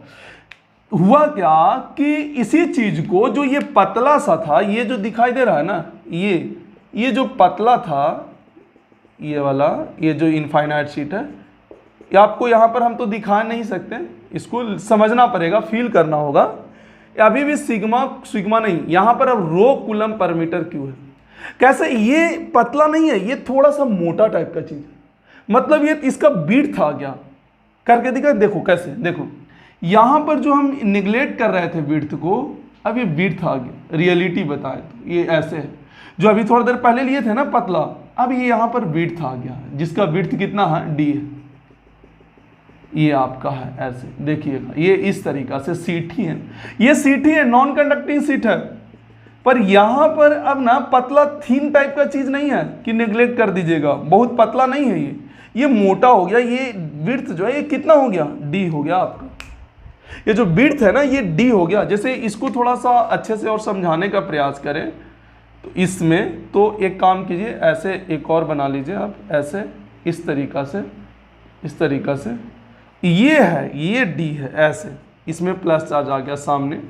हुआ क्या कि इसी चीज को, जो ये पतला सा था, ये जो दिखाई दे रहा है ना, ये जो पतला था, ये वाला, ये जो इनफाइनाइट शीट है, ये आपको यहाँ पर हम तो दिखा नहीं सकते, इसको समझना पड़ेगा, फील करना होगा। अभी भी सिग्मा नहीं, यहाँ पर अब रो कूलम पर मीटर क्यू है। कैसे, ये पतला नहीं है, ये थोड़ा सा मोटा टाइप का चीज है, मतलब ये इसका विड्थ आ गया, करके दिखा, देखो कैसे, देखो यहाँ पर जो हम निगलेक्ट कर रहे थे विड्थ को, अब ये विड्थ आ गया, रियलिटी बताए तो ये ऐसे है। जो अभी थोड़ी देर पहले लिए थे ना पतला, अब ये यहाँ पर विड्थ आ गया है, जिसका विड्थ कितना है, डी है, ये आपका है ऐसे, देखिएगा ये इस तरीका से सीट ही है, ये सीट ही है, नॉन कंडक्टिंग सीट है। पर यहाँ पर अब ना पतला थीन टाइप का चीज नहीं है कि निगलेक्ट कर दीजिएगा, बहुत पतला नहीं है ये मोटा हो गया, ये विड्थ जो है ये कितना हो गया, डी हो गया आपका। ये जो विड्थ है ना ये डी हो गया। जैसे इसको थोड़ा सा अच्छे से और समझाने का प्रयास करें तो इसमें, तो एक काम कीजिए, ऐसे एक और बना लीजिए आप, ऐसे इस तरीका से, इस तरीका से, ये है, ये डी है, ऐसे इसमें प्लस चार्ज आ गया, सामने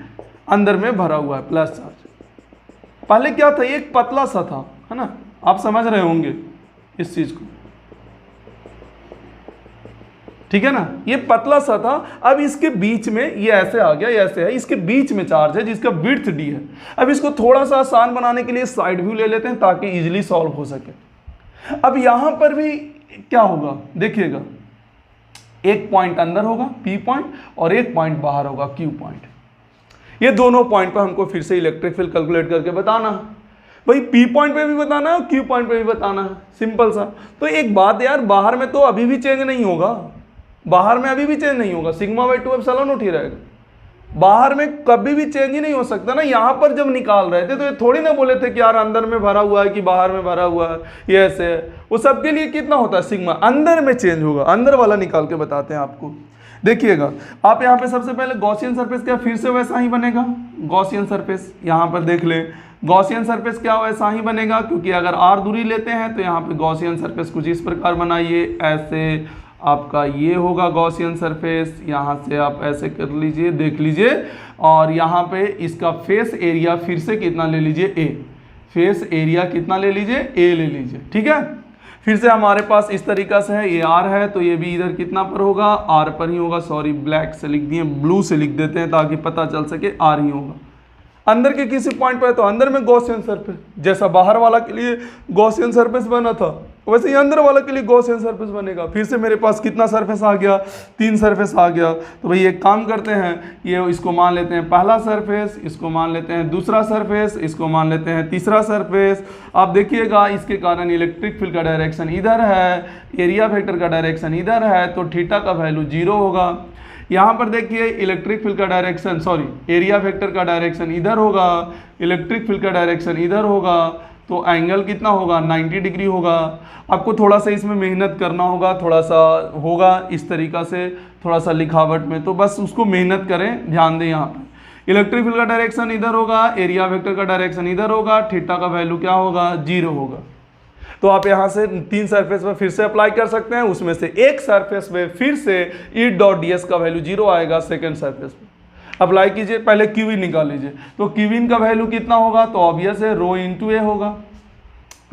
अंदर में भरा हुआ है प्लस चार्ज। पहले क्या था, ये एक पतला सा था, है ना, आप समझ रहे होंगे इस चीज को, ठीक है ना, ये पतला सा था, अब इसके बीच में ये ऐसे आ गया, ये ऐसे है, इसके बीच में चार्ज है जिसका विड्थ डी है। अब इसको थोड़ा सा आसान बनाने के लिए साइड व्यू ले लेते हैं ताकि इजीली सॉल्व हो सके। अब यहां पर भी क्या होगा, देखिएगा, एक पॉइंट अंदर होगा P पॉइंट और एक पॉइंट बाहर होगा Q पॉइंट। ये दोनों पॉइंट पर हमको फिर से इलेक्ट्रिक फील्ड कैलकुलेट करके बताना है। भाई P पॉइंट पे भी बताना है और Q पॉइंट पे भी बताना है, सिंपल सा। तो एक बात यार, बाहर में तो अभी भी चेंज नहीं होगा, बाहर में अभी भी चेंज नहीं होगा, सिग्मा बाई 2 एप्सिलॉन नॉट ही रहेगा, बाहर में कभी भी चेंज ही नहीं हो सकता ना। यहाँ पर जब निकाल रहे थे तो ये थोड़ी ना बोले थे कि यार अंदर में भरा हुआ है कि बाहर में भरा हुआ है, ये ऐसे है। वो सबके लिए कितना होता है, सिग्मा, अंदर में चेंज होगा, अंदर वाला निकाल के बताते हैं आपको। देखिएगा आप यहाँ पे सबसे पहले गॉसियन सरफेस क्या फिर से वैसा ही बनेगा, गॉसियन सरफेस यहाँ पर देख ले, गॉसियन सरफेस क्या वैसा ही बनेगा, क्योंकि अगर r दूरी लेते हैं तो यहाँ पे गॉसियन सरफेस कुछ इस प्रकार बनाइए, ऐसे आपका ये होगा गॉसियन सरफेस, यहाँ से आप ऐसे कर लीजिए, देख लीजिए, और यहाँ पे इसका फेस एरिया फिर से कितना ले लीजिए, a, फेस एरिया कितना ले लीजिए, a ले लीजिए, ठीक है। फिर से हमारे पास इस तरीका से है, ये r है तो ये भी इधर कितना पर होगा, r पर ही होगा, सॉरी ब्लैक से लिख दिए, ब्लू से लिख देते हैं ताकि पता चल सके r ही होगा। अंदर के किसी पॉइंट पर है तो अंदर में गॉसियन सरफेस, जैसा बाहर वाला के लिए गॉसियन सरफेस बना था वैसे ये अंदर वाला के लिए गॉसियन सरफेस बनेगा। फिर से मेरे पास कितना सरफेस आ गया, 3 सरफेस आ गया। तो भाई एक काम करते हैं, ये इसको मान लेते हैं पहला सरफेस, इसको मान लेते हैं दूसरा सरफेस, इसको मान लेते हैं तीसरा सरफेस। आप देखिएगा इसके कारण इलेक्ट्रिक फील्ड का डायरेक्शन इधर है, एरिया वेक्टर का डायरेक्शन इधर है, तो थीटा का वैल्यू 0 होगा। यहाँ पर देखिए इलेक्ट्रिक फील्ड का डायरेक्शन, सॉरी एरिया वेक्टर का डायरेक्शन इधर होगा, इलेक्ट्रिक फील्ड का डायरेक्शन इधर होगा, तो एंगल कितना होगा, 90 डिग्री होगा। आपको थोड़ा सा इसमें मेहनत करना होगा, थोड़ा सा होगा इस तरीक़ा से, थोड़ा सा लिखावट में, तो बस उसको मेहनत करें, ध्यान दें। यहाँ पर इलेक्ट्रिक फील्ड का डायरेक्शन इधर होगा, एरिया वेक्टर का डायरेक्शन इधर होगा, थीटा का वैल्यू क्या होगा, 0 होगा। तो आप यहाँ से 3 सरफेस पर फिर से अप्लाई कर सकते हैं, उसमें से एक सरफेस में फिर से ई डॉट डी एस का वैल्यू 0 आएगा। सेकेंड सरफेस पे अप्लाई कीजिए, पहले क्यूइन निकाल लीजिए। तो क्यूइन का वैल्यू कितना होगा, तो ऑब्वियस है रो इंटू ए होगा।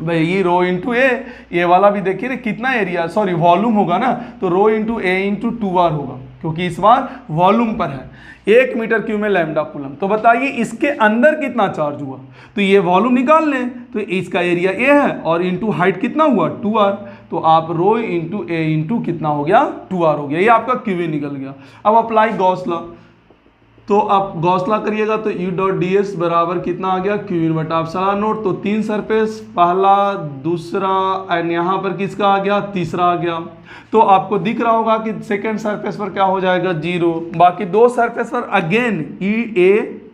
भाई ये रो इंटू ए वाला भी देखिए ना कितना एरिया, सॉरी वॉल्यूम होगा ना, तो रो इंटू ए इंटू 2r होगा, क्योंकि इस बार वॉल्यूम पर है। 1 मीटर क्यूब में लैम्डा कूलम। तो बताइए इसके अंदर कितना चार्ज हुआ, तो ये वॉल्यूम निकाल लें, तो इसका एरिया ए है और इंटू हाइट कितना हुआ 2r, तो आप रो इंटू ए इंटू कितना हो गया 2r हो गया। ये आपका क्यूबी निकल गया। अब अप्लाई गॉस लॉ, तो आप गॉस लॉ करिएगा तो ई डॉट डी एस बराबर कितना आ गया, क्यूइन बटा एप्सिलॉन नॉट। तो 3 सरफेस, पहला, दूसरा एंड यहाँ पर किसका आ गया, तीसरा आ गया। तो आपको दिख रहा होगा कि सेकेंड सरफेस पर क्या हो जाएगा, 0। बाकी 2 सरफेस पर अगेन ई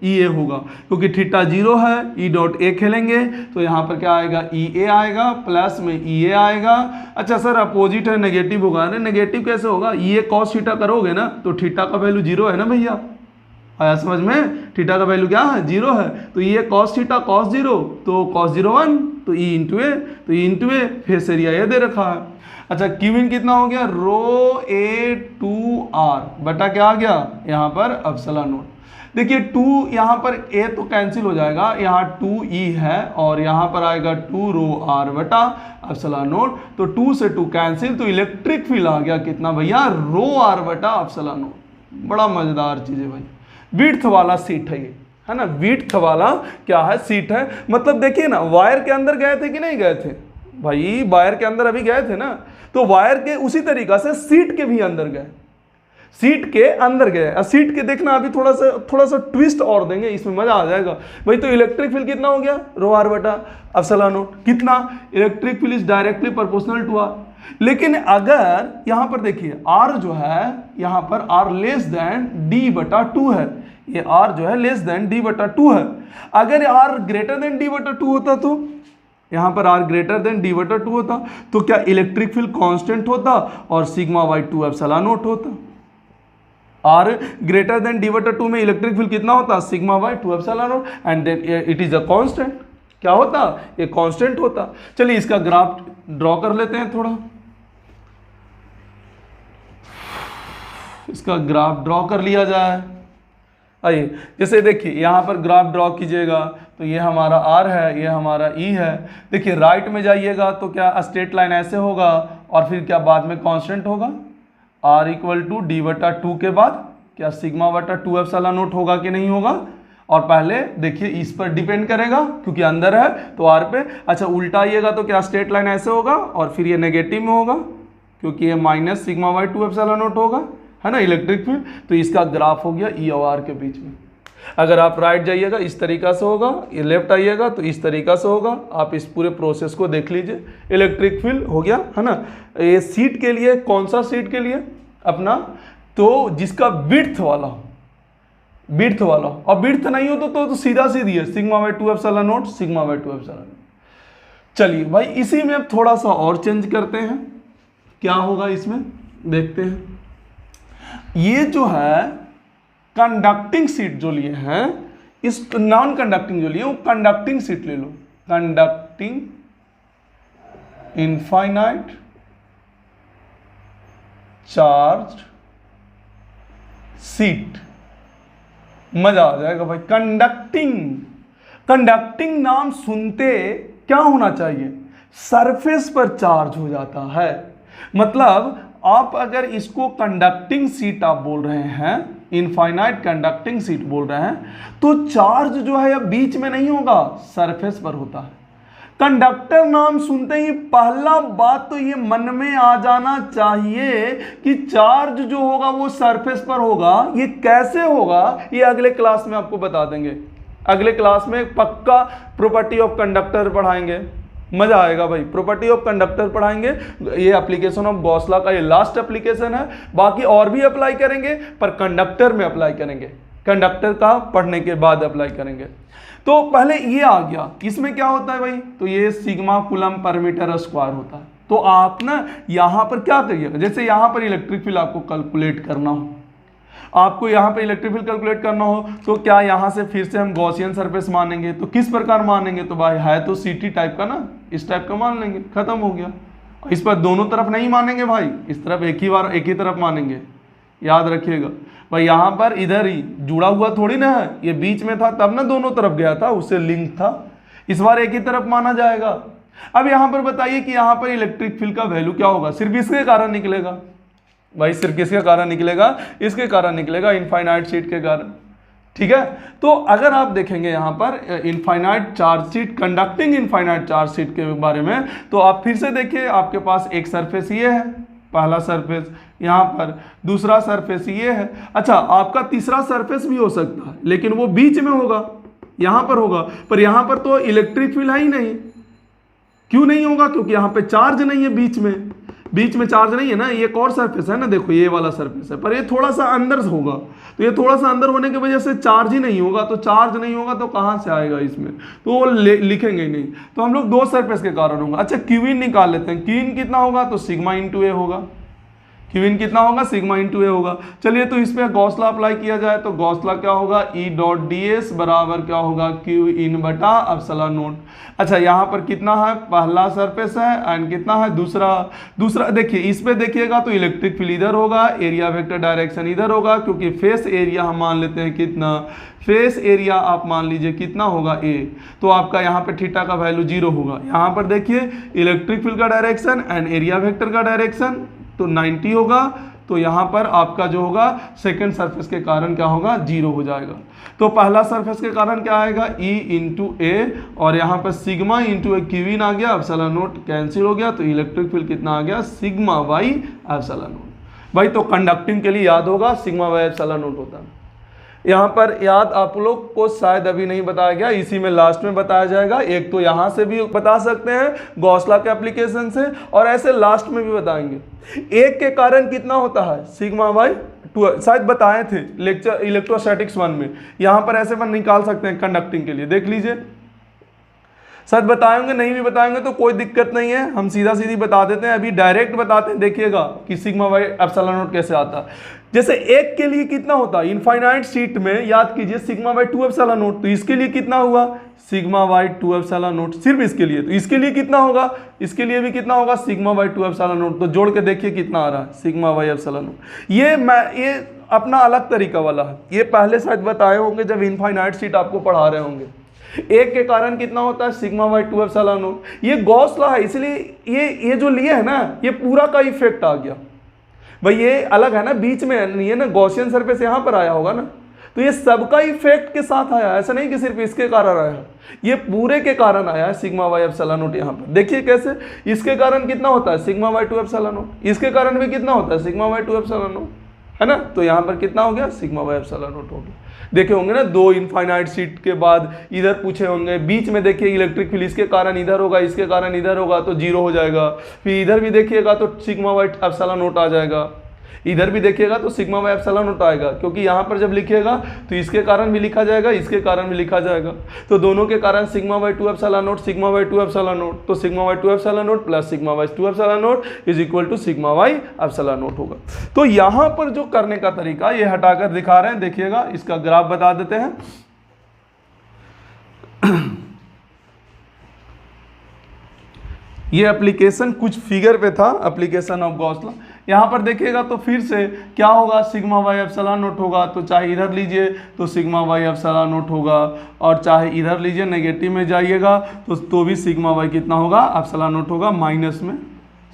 ए होगा, क्योंकि थीटा 0 है, ई डॉट ए खेलेंगे तो यहाँ पर क्या आएगा, ई ए आएगा, प्लस में ई ए आएगा। अच्छा सर अपोजिट है, नेगेटिव होगा। अरे नेगेटिव कैसे होगा, ई ए कॉस थीटा करोगे ना, तो थीटा का वैल्यू 0 है ना भैया, आया समझ में, थीटा का वैल्यू क्या है, 0 है। तो ये कॉस थीटा कॉस 0, तो कॉस 0 1, तो ई इंटू ए, तो ई इंटू ए, फिर से एरिया ये दे रखा है। अच्छा क्यूबिन कितना हो गया, रो ए 2r बटा क्या आ गया यहाँ पर एप्सिलॉन नॉट। देखिए 2 यहाँ पर ए तो कैंसिल हो जाएगा, यहाँ 2e है और यहाँ पर आएगा 2 रो r बटा एप्सिलॉन नॉट। तो 2 से 2 कैंसिल, तो इलेक्ट्रिक फील्ड आ गया कितना भैया, रो r बटा एप्सिलॉन नॉट। बड़ा मजेदार चीज है भाई, विड्थ वाला सीट है ये, है ना, विड्थ वाला क्या है, सीट है। मतलब देखिए ना, वायर के अंदर गए थे कि नहीं गए थे भाई, वायर के अंदर अभी गए थे ना, तो वायर के उसी तरीका से सीट के भी अंदर गए, सीट के अंदर गए। और सीट के देखना अभी थोड़ा सा ट्विस्ट और देंगे, इसमें मजा आ जाएगा भाई। तो इलेक्ट्रिक फील्ड कितना हो गया, रो r बटा एप्सिलॉन नॉट। कितना, electric field is directly proportional to r। लेकिन अगर यहां पर देखिए r जो है, यहां पर r लेस देन d बटा 2 है, ये r जो है लेस देन d बटा 2 है। अगर r ग्रेटर देन d बटा 2 होता, तो यहां पर r ग्रेटर देन d बटा 2 होता, तो क्या इलेक्ट्रिक फील्ड कांस्टेंट होता और सिग्मा बाई 2 एप्सिलॉन नॉट होता। r ग्रेटर देन d बटा 2 में इलेक्ट्रिक फील्ड कितना होता, sigma by 2 epsilon naught, and then it is a constant. क्या होता, ये कांस्टेंट होता। चलिए इसका ग्राफ ड्रॉ कर लेते हैं थोड़ा, इसका ग्राफ ड्रॉ कर लिया जाए। आइए जैसे देखिए यहाँ पर ग्राफ ड्रॉ कीजिएगा, तो ये हमारा r है, ये हमारा e है। देखिए राइट में जाइएगा तो क्या स्ट्रेट लाइन ऐसे होगा और फिर क्या बाद में कांस्टेंट होगा, r इक्वल टू डी बटा 2 के बाद क्या सिग्मा बटा 2 एप्सिलॉन नॉट होगा कि नहीं होगा। और पहले देखिए इस पर डिपेंड करेगा क्योंकि अंदर है तो r पे। अच्छा उल्टा आइएगा तो क्या स्ट्रेट लाइन ऐसे होगा और फिर ये नेगेटिव में होगा क्योंकि ये minus sigma by 2 epsilon not होगा, है ना, इलेक्ट्रिक फील्ड। तो इसका ग्राफ हो गया ई और आर के बीच में। अगर आप राइट जाइएगा इस तरीका से होगा, ये लेफ्ट आइएगा तो इस तरीका से होगा। आप इस पूरे प्रोसेस को देख लीजिए, इलेक्ट्रिक फील्ड हो गया, है ना। ये सीट के लिए, कौन सा सीट के लिए अपना, तो जिसका विड्थ वाला हो, विड्थ वाला हो, और विड्थ नहीं हो तो सीधा सीधी है sigma by 2 epsilon not, sigma by 2 epsilon not. चलिए भाई इसी में अब थोड़ा सा और चेंज करते हैं, क्या होगा इसमें देखते हैं। ये जो है कंडक्टिंग सीट जो लिए हैं, इस नॉन कंडक्टिंग जो लिए वो कंडक्टिंग सीट ले लो, कंडक्टिंग इनफाइनाइट चार्ज सीट। मजा आ जाएगा भाई। कंडक्टिंग, कंडक्टिंग नाम सुनते क्या होना चाहिए, सरफेस पर चार्ज हो जाता है। मतलब आप अगर इसको कंडक्टिंग सीट आप बोल रहे हैं, इनफाइनाइट कंडक्टिंग सीट बोल रहे हैं, तो चार्ज जो है बीच में नहीं होगा, सरफेस पर होता है। कंडक्टर नाम सुनते ही पहला बात तो ये मन में आ जाना चाहिए कि चार्ज जो होगा वो सरफेस पर होगा। ये कैसे होगा ये अगले क्लास में आपको बता देंगे। अगले क्लास में पक्का प्रॉपर्टी ऑफ कंडक्टर पढ़ाएंगे, मजा आएगा भाई। प्रॉपर्टी ऑफ कंडक्टर पढ़ाएंगे। ये एप्लीकेशन ऑफ गॉस लॉ का ये लास्ट एप्लीकेशन है, बाकी और भी अप्लाई करेंगे पर कंडक्टर में अप्लाई करेंगे, कंडक्टर का पढ़ने के बाद अप्लाई करेंगे। तो पहले ये आ गया, इसमें क्या होता है भाई, तो ये sigma coulomb per meter square होता है। तो आप ना यहां पर क्या करिएगा, जैसे यहां पर इलेक्ट्रिक फील्ड आपको कैलकुलेट करना हो, आपको यहाँ पे इलेक्ट्रिक फील्ड कैलकुलेट करना हो तो क्या यहाँ से फिर से हम गॉसियन सरफेस मानेंगे, तो किस प्रकार मानेंगे, तो भाई है तो सीटी टाइप का ना, इस टाइप का मान लेंगे, खत्म हो गया। इस पर दोनों तरफ नहीं मानेंगे भाई, इस तरफ एक ही तरफ मानेंगे, याद रखिएगा भाई। यहाँ पर इधर ही जुड़ा हुआ थोड़ी ना है, ये बीच में था तब ना दोनों तरफ गया था, उससे लिंक था, इस बार एक ही तरफ माना जाएगा। अब यहाँ पर बताइए कि यहाँ पर इलेक्ट्रिक फील्ड का वैल्यू क्या होगा, सिर्फ इसके कारण निकलेगा भाई, सिर्फ किसके कारण निकलेगा, इसके कारण निकलेगा, इनफाइनाइट शीट के कारण, ठीक है। तो अगर आप देखेंगे यहाँ पर infinite charge sheet, conducting infinite charge sheet के बारे में, तो आप फिर से देखिए, आपके पास एक सरफेस ये है, पहला सरफेस यहाँ पर, दूसरा सरफेस ये है। अच्छा, आपका तीसरा सरफेस भी हो सकता है लेकिन वो बीच में होगा, यहाँ पर होगा, पर यहाँ पर तो इलेक्ट्रिक फील्ड है ही नहीं। क्यों नहीं होगा, क्योंकि यहाँ पे चार्ज नहीं है, बीच में चार्ज नहीं है ना, ये एक और सरफेस है ना, देखो ये वाला सरफेस है, पर ये थोड़ा सा अंदर होगा, तो ये थोड़ा सा अंदर होने की वजह से चार्ज ही नहीं होगा, तो चार्ज नहीं होगा तो कहाँ से आएगा इसमें, तो वो लिखेंगे ही नहीं। तो हम लोग दो सरफेस के कारण होगा। अच्छा, क्यूइन निकाल लेते हैं, क्यूइन कितना होगा, तो सिग्मा इंटू ए होगा, क्यूइन कितना होगा, सिग्मा इंटू ए होगा। चलिए, तो इस पर गॉस लॉ अप्लाई किया जाए तो गॉस लॉ क्या होगा, ई डॉट डी एस बराबर क्या होगा, क्यू इन बटा एप्सिलॉन नोट। अच्छा, यहाँ पर कितना है, पहला सरफेस है एंड कितना है, दूसरा देखिए, इस पे देखिएगा तो इलेक्ट्रिक फील्ड इधर होगा, एरिया वेक्टर डायरेक्शन इधर होगा, क्योंकि फेस एरिया हम मान लेते हैं कितना, फेस एरिया आप मान लीजिए कितना होगा ए, तो आपका यहाँ पे थीटा का वैल्यू 0 होगा। यहाँ पर देखिए इलेक्ट्रिक फील्ड का डायरेक्शन एंड एरिया वेक्टर का डायरेक्शन तो 90 होगा, तो यहाँ पर आपका जो होगा सेकंड सरफेस के कारण क्या होगा, 0 हो जाएगा। तो पहला सरफेस के कारण क्या आएगा, E इंटू ए, और यहाँ पर सिग्मा इंटू ए क्यूइन आ गया, एप्सिलॉन नोट कैंसिल हो गया, तो इलेक्ट्रिक फील्ड कितना आ गया, सिग्मा वाई एप्सिलॉन नोट। भाई तो कंडक्टिंग के लिए याद होगा सिग्मा वाई एप्सिलॉन नोट होता है। यहाँ पर याद आप लोग को शायद अभी नहीं बताया गया, इसी में लास्ट में बताया जाएगा। एक तो यहाँ से भी बता सकते हैं गॉस लॉ के एप्लीकेशन से, और ऐसे लास्ट में भी बताएंगे। एक के कारण कितना होता है, सिग्मा वाई, शायद बताए थे लेक्चर इलेक्ट्रोस्टैटिक्स 1 में। यहाँ पर ऐसे अपन निकाल सकते हैं कंडक्टिंग के लिए, देख लीजिए, शायद बताएंगे, नहीं भी बताएंगे तो कोई दिक्कत नहीं है, हम सीधा सीधी बता देते हैं, अभी डायरेक्ट बताते हैं। देखिएगा कि सिग्मा वाई एप्सिलॉन नोट कैसे आता है। जैसे एक के लिए कितना होता है, इनफाइनाइट शीट में याद कीजिए सिग्मा वाई 2 एप्सिलॉन नोट, तो इसके लिए कितना हुआ, सिग्मा वाई 2 एप्सिलॉन नोट, सिर्फ इसके लिए। तो इसके लिए कितना होगा, इसके लिए भी कितना होगा, सिग्मा वाई 2 एप्सिलॉन नोट। तो जोड़ के देखिए कितना आ रहा है, सिग्मा वाई एप्सिलॉन नोट। ये अपना अलग तरीका वाला है, ये पहले शायद बताए होंगे जब इनफाइनाइट शीट आपको पढ़ा रहे होंगे। एक के कारण कितना होता है, सिग्मा वाई 2 एप्सिलॉन नोट। ये गॉस लॉ है, इसलिए ये जो लिए है ना, ये पूरा का इफेक्ट आ गया भाई। ये अलग है ना, बीच में नहीं है ना, गॉसियन सरफेस यहाँ पर आया होगा ना, तो ये सबका इफेक्ट के साथ आया, ऐसा नहीं कि सिर्फ इसके कारण आया, ये पूरे के कारण आया है सिग्मा वाई एप्सिलॉन नोट। यहाँ पर देखिए कैसे, इसके कारण कितना होता है, सिग्मा वाई 2 एप्सिलॉन नोट, इसके कारण भी कितना होता है, सिग्मा वाई 2 एप्सिलॉन नोट, है ना। तो यहाँ पर कितना हो गया, सिग्मा वाई एप्सिलॉन नोट हो गया। देखे होंगे ना, दो इनफाइनाइट शीट के बाद इधर पूछे होंगे, बीच में देखिए इलेक्ट्रिक फील्ड इसके कारण इधर होगा, इसके कारण इधर होगा, तो 0 हो जाएगा। फिर इधर भी देखिएगा तो सिग्मा वाई एप्सिलॉन नोट आ जाएगा, इधर भी देखिएगा तो सिग्मा वाई एप्सिलॉन नोट आएगा, क्योंकि यहाँ पर जब लिखिएगा तो इसके कारण भी लिखा जाएगा, इसके कारण भी लिखा जाएगा, तो दोनों के कारण sigma by 2 epsilon naught, sigma by 2 epsilon naught. तो sigma by 2 epsilon naught plus sigma by 2 epsilon naught is equal to sigma by epsilon naught होगा। तो यहाँ पर जो करने का तरीका, ये हटाकर दिखा रहे हैं, देखिएगा, इसका ग्राफ बता देते हैं। ये एप्लीकेशन कुछ फिगर पे था, एप्लीकेशन ऑफ गॉस लॉ। यहाँ पर देखिएगा तो फिर से क्या होगा, सिग्मा वाई एप्सिलॉन नोट होगा, तो चाहे इधर लीजिए तो सिग्मा वाई एप्सिलॉन नोट होगा, और चाहे इधर लीजिए नेगेटिव में जाइएगा तो भी सिग्मा वाई कितना होगा, एप्सिलॉन नोट होगा, माइनस में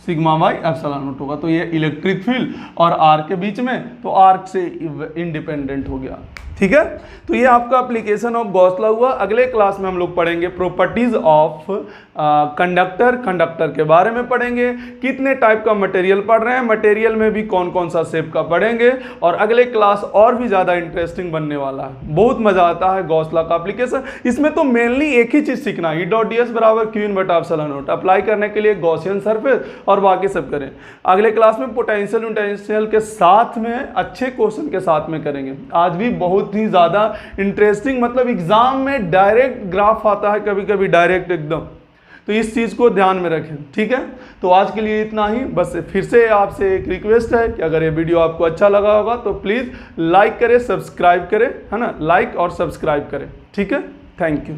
सिग्मा वाई एप्सिलॉन नोट होगा। तो ये इलेक्ट्रिक फील्ड और आर्क के बीच में, तो आर्क से इंडिपेंडेंट हो गया। ठीक है। तो ये आपका एप्लीकेशन ऑफ गॉस लॉ हुआ। अगले क्लास में हम लोग पढ़ेंगे प्रॉपर्टीज ऑफ कंडक्टर, कंडक्टर के बारे में पढ़ेंगे, कितने टाइप का मटेरियल पढ़ रहे हैं, मटेरियल में भी कौन कौन सा शेप का पढ़ेंगे, और अगले क्लास और भी ज़्यादा इंटरेस्टिंग बनने वाला है। बहुत मज़ा आता है गॉस लॉ का एप्लीकेशन। इसमें तो मेनली एक ही चीज़ सीखना है, E.ds बराबर Q/ε0 अप्लाई करने के लिए गॉसियन सरफेस और बाकी सब करें। अगले क्लास में पोटेंशियल इंटेंशियल के साथ में अच्छे क्वेश्चन के साथ में करेंगे। आज भी बहुत ही ज़्यादा इंटरेस्टिंग, मतलब एग्जाम में डायरेक्ट ग्राफ आता है, कभी कभी डायरेक्ट एकदम, तो इस चीज़ को ध्यान में रखें। ठीक है, तो आज के लिए इतना ही। बस फिर से आपसे एक रिक्वेस्ट है कि अगर ये वीडियो आपको अच्छा लगा होगा तो प्लीज़ लाइक करें, सब्सक्राइब करें, है ना, लाइक और सब्सक्राइब करें। ठीक है, थैंक यू।